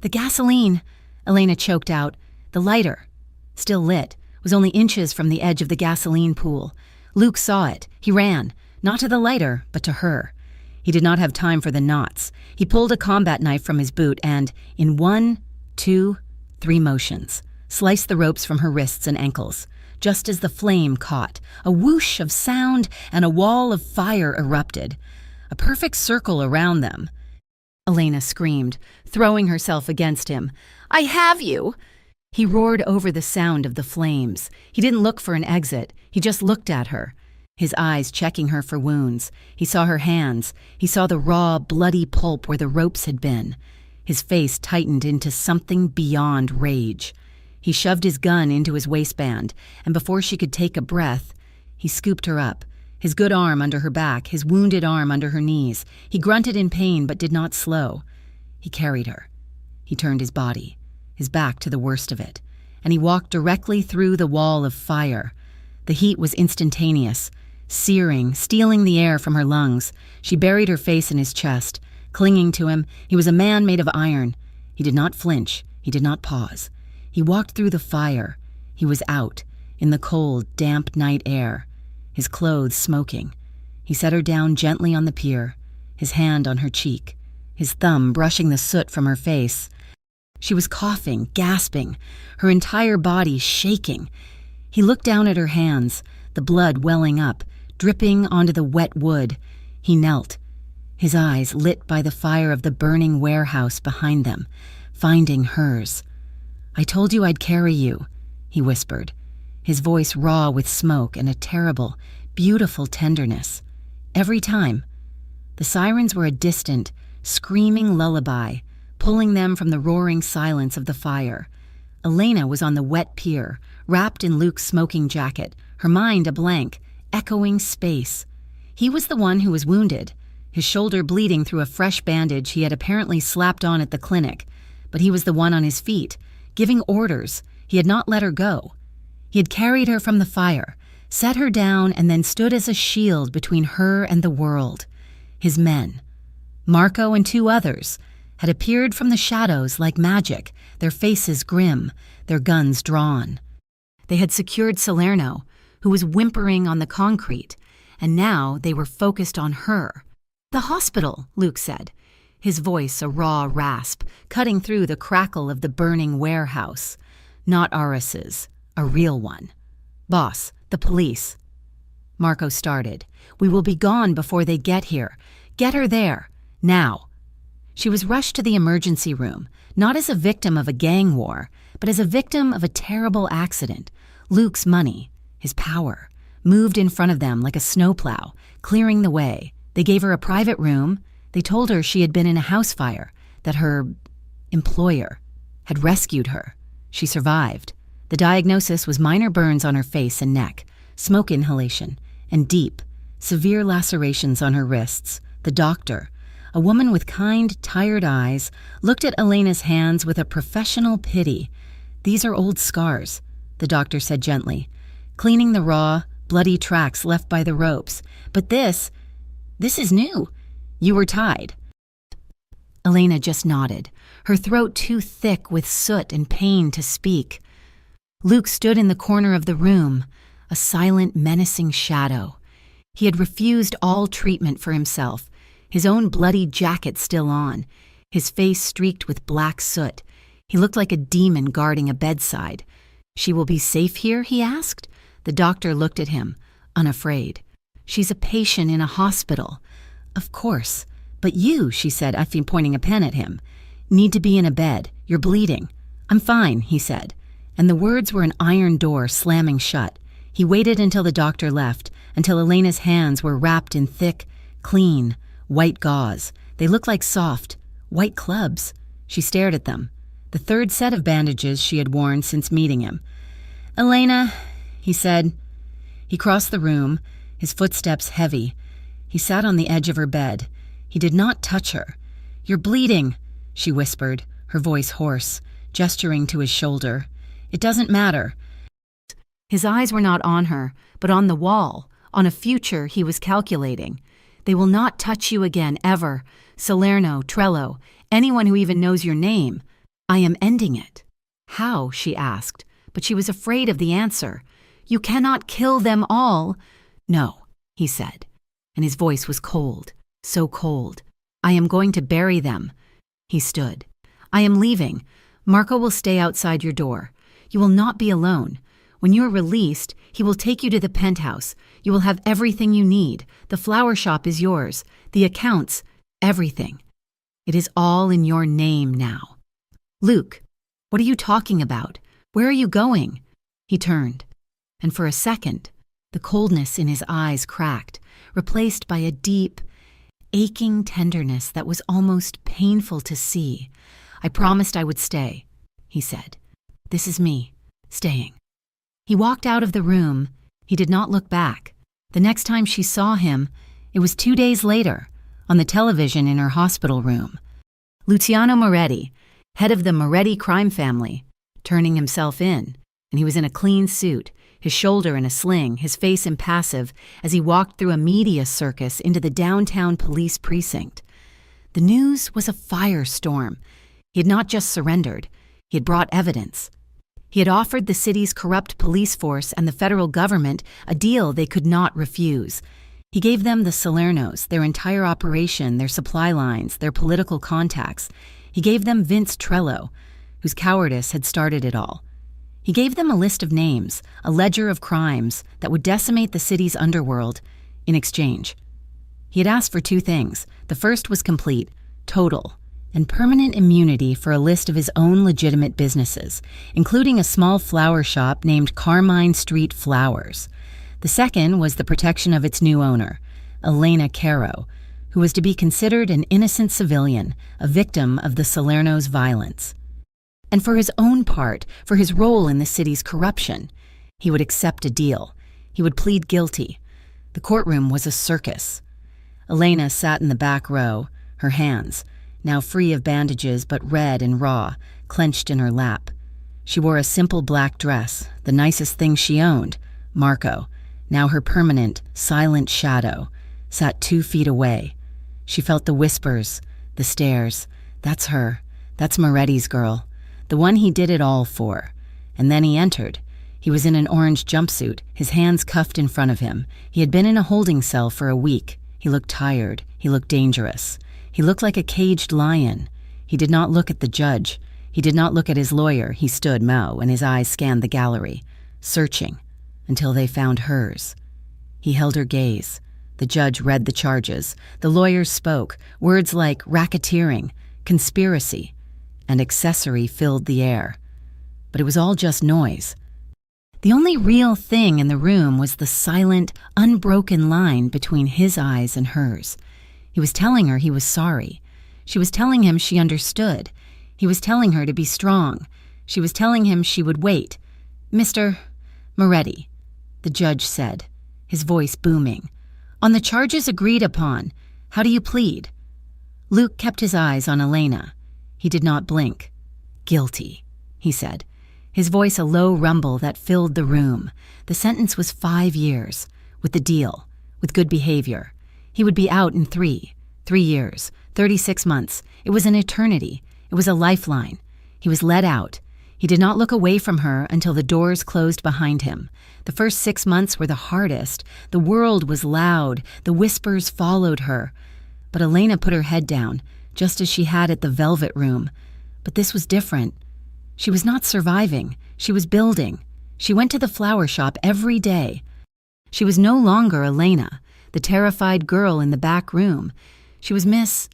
The gasoline, Elena choked out. The lighter, still lit, was only inches from the edge of the gasoline pool. Luke saw it. He ran, not to the lighter, but to her. He did not have time for the knots. He pulled a combat knife from his boot and, in 1, 2, 3 motions, sliced the ropes from her wrists and ankles. Just as the flame caught, a whoosh of sound and a wall of fire erupted. A perfect circle around them. Elena screamed, throwing herself against him. I have you! He roared over the sound of the flames. He didn't look for an exit. He just looked at her, his eyes checking her for wounds. He saw her hands. He saw the raw, bloody pulp where the ropes had been. His face tightened into something beyond rage. He shoved his gun into his waistband, and before she could take a breath, he scooped her up, his good arm under her back, his wounded arm under her knees. He grunted in pain but did not slow. He carried her. He turned his body, his back to the worst of it, and he walked directly through the wall of fire. The heat was instantaneous, searing, stealing the air from her lungs. She buried her face in his chest, clinging to him. He was a man made of iron. He did not flinch. He did not pause. He walked through the fire. He was out, in the cold, damp night air, his clothes smoking. He set her down gently on the pier, his hand on her cheek, his thumb brushing the soot from her face. She was coughing, gasping, her entire body shaking. He looked down at her hands, the blood welling up, dripping onto the wet wood. He knelt, his eyes lit by the fire of the burning warehouse behind them, finding hers. I told you I'd carry you, he whispered, his voice raw with smoke and a terrible, beautiful tenderness. Every time. The sirens were a distant, screaming lullaby, pulling them from the roaring silence of the fire. Elena was on the wet pier, wrapped in Luke's smoking jacket, her mind a blank, echoing space. He was the one who was wounded, his shoulder bleeding through a fresh bandage he had apparently slapped on at the clinic, but he was the one on his feet, giving orders. He had not let her go. He had carried her from the fire, set her down, and then stood as a shield between her and the world. His men, Marco and 2 others, had appeared from the shadows like magic, their faces grim, their guns drawn. They had secured Salerno, who was whimpering on the concrete, and now they were focused on her. "The hospital," Luke said, his voice a raw rasp, cutting through the crackle of the burning warehouse. Not Aris's, a real one. "Boss, the police." Marco started. "We will be gone before they get here. Get her there. Now." She was rushed to the emergency room, not as a victim of a gang war, but as a victim of a terrible accident. Luke's money, his power, moved in front of them like a snowplow, clearing the way. They gave her a private room. They told her she had been in a house fire, that her employer had rescued her. She survived. The diagnosis was minor burns on her face and neck, smoke inhalation, and deep, severe lacerations on her wrists. The doctor, a woman with kind, tired eyes, looked at Elena's hands with a professional pity. "These are old scars," the doctor said gently, cleaning the raw, bloody tracks left by the ropes. "But this is new. You were tied." Elena just nodded, her throat too thick with soot and pain to speak. Luke stood in the corner of the room, a silent, menacing shadow. He had refused all treatment for himself, his own bloody jacket still on, his face streaked with black soot. He looked like a demon guarding a bedside. "She will be safe here?" he asked. The doctor looked at him, unafraid. "She's a patient in a hospital." "Of course. But you," she said, pointing a pen at him, "need to be in a bed. You're bleeding." "I'm fine," he said. And the words were an iron door slamming shut. He waited until the doctor left, until Elena's hands were wrapped in thick, clean, white gauze. They looked like soft, white clubs. She stared at them, the 3rd set of bandages she had worn since meeting him. "Elena," he said. He crossed the room, his footsteps heavy. He sat on the edge of her bed. He did not touch her. "You're bleeding," she whispered, her voice hoarse, gesturing to his shoulder. "It doesn't matter." His eyes were not on her, but on the wall, on a future he was calculating. "They will not touch you again, ever. Salerno, Trello, anyone who even knows your name. I am ending it." "How?" she asked, but she was afraid of the answer. "You cannot kill them all." "No," he said, and his voice was cold, so cold. "I am going to bury them." He stood. "I am leaving. Marco will stay outside your door. You will not be alone. When you are released, he will take you to the penthouse. You will have everything you need. The flower shop is yours. The accounts, everything. It is all in your name now." "Luke, what are you talking about? Where are you going?" He turned, and for a second, the coldness in his eyes cracked, replaced by a deep, aching tenderness that was almost painful to see. "I promised I would stay," he said. "This is me, staying." He walked out of the room. He did not look back. The next time she saw him, it was 2 days later, on the television in her hospital room. Luciano Moretti, head of the Moretti crime family, turning himself in, and he was in a clean suit, his shoulder in a sling, his face impassive, as he walked through a media circus into the downtown police precinct. The news was a firestorm. He had not just surrendered, he had brought evidence. He had offered the city's corrupt police force and the federal government a deal they could not refuse. He gave them the Salernos, their entire operation, their supply lines, their political contacts. He gave them Vince Trello, whose cowardice had started it all. He gave them a list of names, a ledger of crimes that would decimate the city's underworld in exchange. He had asked for 2 things. The first was complete, total, and permanent immunity for a list of his own legitimate businesses, including a small flower shop named Carmine Street Flowers. The second was the protection of its new owner, Elena Caro, who was to be considered an innocent civilian, a victim of the Salerno's violence. And for his own part, for his role in the city's corruption, he would accept a deal. He would plead guilty. The courtroom was a circus. Elena sat in the back row, her hands, now free of bandages but red and raw, clenched in her lap. She wore a simple black dress, the nicest thing she owned. Marco, now her permanent, silent shadow, sat 2 feet away. She felt the whispers, the stares. That's her. That's Moretti's girl. The one he did it all for. And then he entered. He was in an orange jumpsuit, his hands cuffed in front of him. He had been in a holding cell for a week. He looked tired. He looked dangerous. He looked like a caged lion. He did not look at the judge. He did not look at his lawyer. He stood, Mo, and his eyes scanned the gallery, searching, until they found hers. He held her gaze. The judge read the charges. The lawyers spoke. Words like racketeering, conspiracy, and accessory filled the air. But it was all just noise. The only real thing in the room was the silent, unbroken line between his eyes and hers. He was telling her he was sorry. She was telling him she understood. He was telling her to be strong. She was telling him she would wait. "Mr. Moretti," the judge said, his voice booming. "On the charges agreed upon, how do you plead?" Luke kept his eyes on Elena. He did not blink. "Guilty," he said, his voice a low rumble that filled the room. The sentence was 5 years, with the deal, with good behavior. He would be out in 3 years, 36 months. It was an eternity. It was a lifeline. He was let out. He did not look away from her until the doors closed behind him. The first 6 months were the hardest. The world was loud. The whispers followed her. But Elena put her head down, just as she had at the Velvet Room. But this was different. She was not surviving. She was building. She went to the flower shop every day. She was no longer Elena, the terrified girl in the back room. She was Miss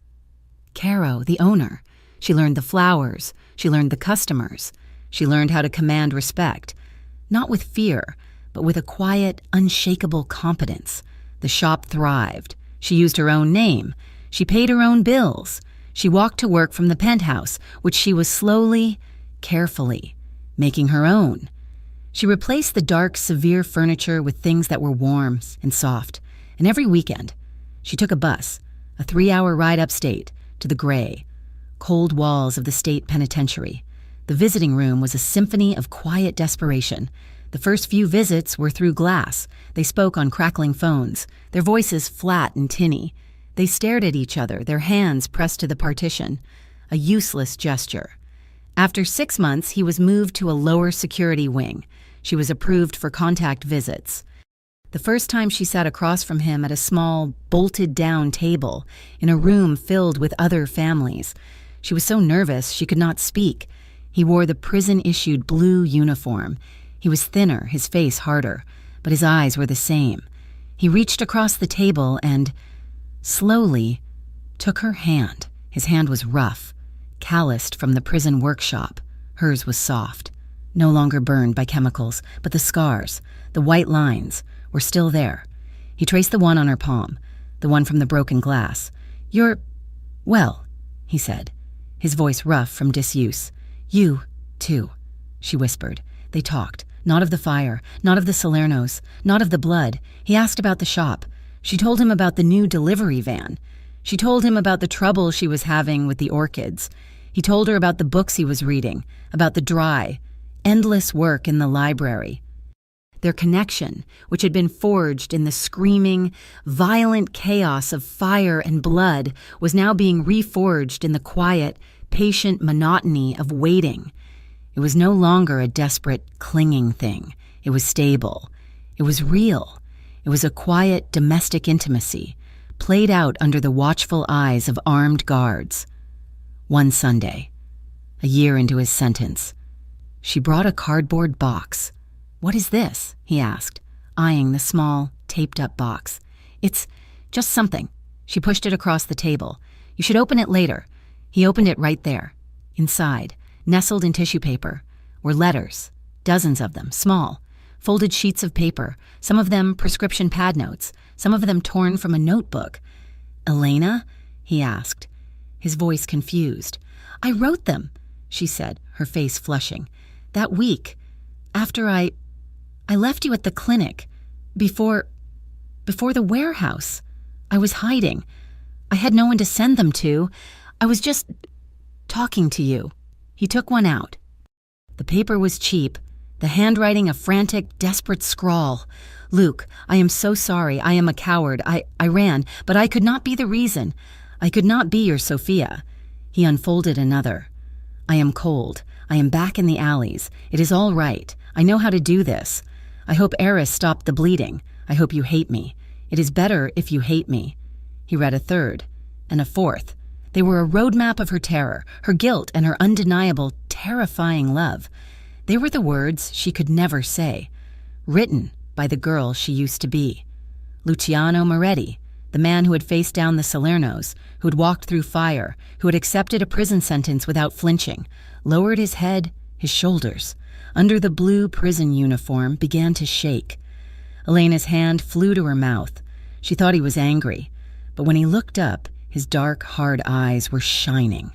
Caro, the owner. She learned the flowers. She learned the customers. She learned how to command respect, not with fear, but with a quiet, unshakable competence. The shop thrived. She used her own name. She paid her own bills. She walked to work from the penthouse, which she was slowly, carefully, making her own. She replaced the dark, severe furniture with things that were warm and soft. And every weekend, she took a bus, a 3-hour ride upstate, to the gray, cold walls of the state penitentiary. The visiting room was a symphony of quiet desperation. The first few visits were through glass. They spoke on crackling phones, their voices flat and tinny. They stared at each other, their hands pressed to the partition, a useless gesture. After 6 months, he was moved to a lower security wing. She was approved for contact visits. The first time she sat across from him at a small, bolted-down table in a room filled with other families. She was so nervous she could not speak. He wore the prison-issued blue uniform. He was thinner, his face harder, but his eyes were the same. He reached across the table and, slowly, took her hand. His hand was rough, calloused from the prison workshop. Hers was soft, no longer burned by chemicals, but the scars, the white lines, were still there. He traced the one on her palm, the one from the broken glass. "You're well," he said, his voice rough from disuse. "You, too," she whispered. They talked, not of the fire, not of the Salernos, not of the blood. He asked about the shop. She told him about the new delivery van. She told him about the trouble she was having with the orchids. He told her about the books he was reading, about the dry, endless work in the library. Their connection, which had been forged in the screaming, violent chaos of fire and blood, was now being reforged in the quiet, patient monotony of waiting. It was no longer a desperate, clinging thing. It was stable. It was real. It was a quiet, domestic intimacy, played out under the watchful eyes of armed guards. One Sunday, a year into his sentence, she brought a cardboard box. "What is this?" he asked, eyeing the small, taped-up box. "It's just something." She pushed it across the table. "You should open it later." He opened it right there. Inside, nestled in tissue paper, were letters, dozens of them, small, folded sheets of paper, some of them prescription pad notes, some of them torn from a notebook. "Elena?" he asked, his voice confused. "I wrote them." she said, her face flushing. "That week, after I left you at the clinic, before the warehouse. I was hiding. I had no one to send them to. I was just talking to you." He took one out. The paper was cheap, the handwriting a frantic, desperate scrawl. "Luke, I am so sorry. I am a coward. I ran, but I could not be the reason. I could not be your Sophia." He unfolded another. "I am cold. I am back in the alleys. It is all right. I know how to do this. I hope Eris stopped the bleeding. I hope you hate me. It is better if you hate me." He read a third, and a fourth. They were a roadmap of her terror, her guilt, and her undeniable, terrifying love. They were the words she could never say, written by the girl she used to be. Luciano Moretti, the man who had faced down the Salernos, who had walked through fire, who had accepted a prison sentence without flinching, lowered his head, his shoulders, under the blue prison uniform, began to shake. Elena's hand flew to her mouth. She thought he was angry, but when he looked up, his dark, hard eyes were shining.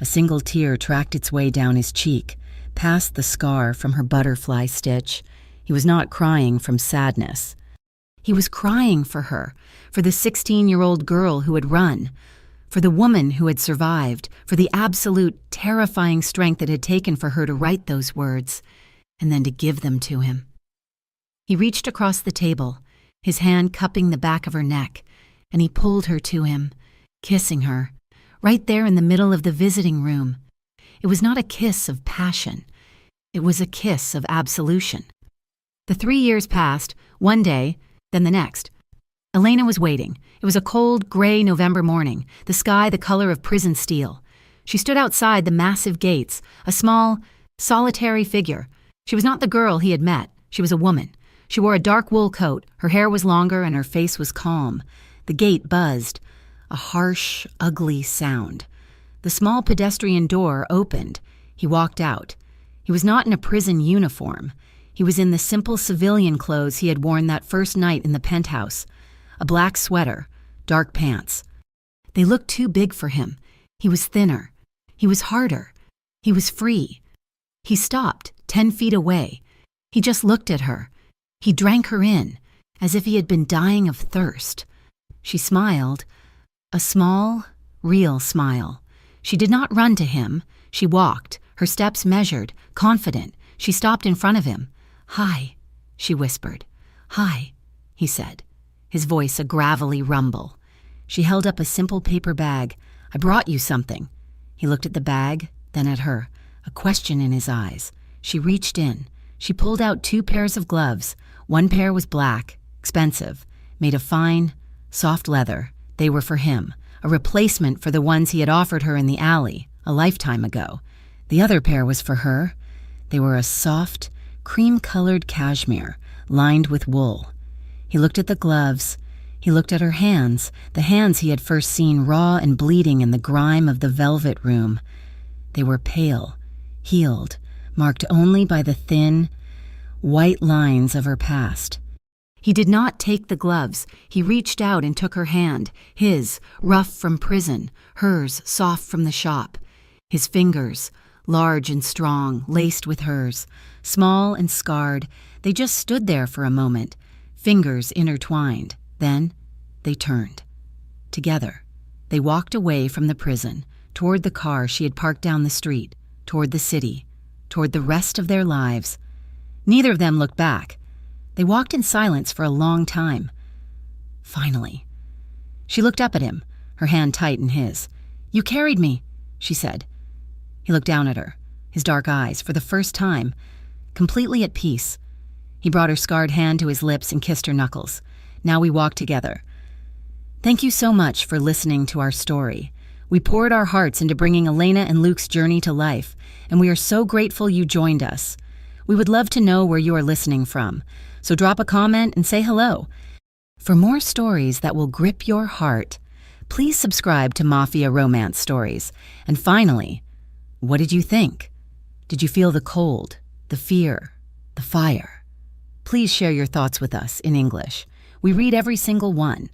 A single tear tracked its way down his cheek, past the scar from her butterfly stitch. He was not crying from sadness. He was crying for her, for the 16-year-old girl who had run, for the woman who had survived, for the absolute, terrifying strength it had taken for her to write those words, and then to give them to him. He reached across the table, his hand cupping the back of her neck, and he pulled her to him, kissing her, right there in the middle of the visiting room. It was not a kiss of passion. It was a kiss of absolution. The 3 years passed, one day, then the next. Elena was waiting. It was a cold, gray November morning, the sky the color of prison steel. She stood outside the massive gates, a small, solitary figure. She was not the girl he had met. She was a woman. She wore a dark wool coat, her hair was longer, and her face was calm. The gate buzzed, a harsh, ugly sound. The small pedestrian door opened. He walked out. He was not in a prison uniform. He was in the simple civilian clothes he had worn that first night in the penthouse. A black sweater, dark pants. They looked too big for him. He was thinner. He was harder. He was free. He stopped, 10 feet away. He just looked at her. He drank her in, as if he had been dying of thirst. She smiled, a small, real smile. She did not run to him. She walked, her steps measured, confident. She stopped in front of him. "Hi," she whispered. "Hi," he said, his voice a gravelly rumble. She held up a simple paper bag. "I brought you something." He looked at the bag, then at her, a question in his eyes. She reached in. She pulled out 2 pairs of gloves. One pair was black, expensive, made of fine, soft leather. They were for him, a replacement for the ones he had offered her in the alley a lifetime ago. The other pair was for her. They were a soft, cream-colored cashmere, lined with wool. He looked at the gloves. He looked at her hands, the hands he had first seen raw and bleeding in the grime of the velvet room. They were pale, healed, marked only by the thin, white lines of her past. He did not take the gloves. He reached out and took her hand, his, rough from prison, hers, soft from the shop. His fingers, large and strong, laced with hers, small and scarred, they just stood there for a moment, fingers intertwined. Then they turned. Together, they walked away from the prison, toward the car she had parked down the street, toward the city, toward the rest of their lives. Neither of them looked back. They walked in silence for a long time. Finally, she looked up at him, her hand tight in his. "You carried me," she said. He looked down at her, his dark eyes, for the first time, completely at peace. He brought her scarred hand to his lips and kissed her knuckles. Now we walked together. "Thank you so much for listening to our story. We poured our hearts into bringing Elena and Luke's journey to life, and we are so grateful you joined us. We would love to know where you are listening from, so drop a comment and say hello. For more stories that will grip your heart, please subscribe to Mafia Romance Stories. And finally, what did you think? Did you feel the cold, the fear, the fire? Please share your thoughts with us in English. We read every single one.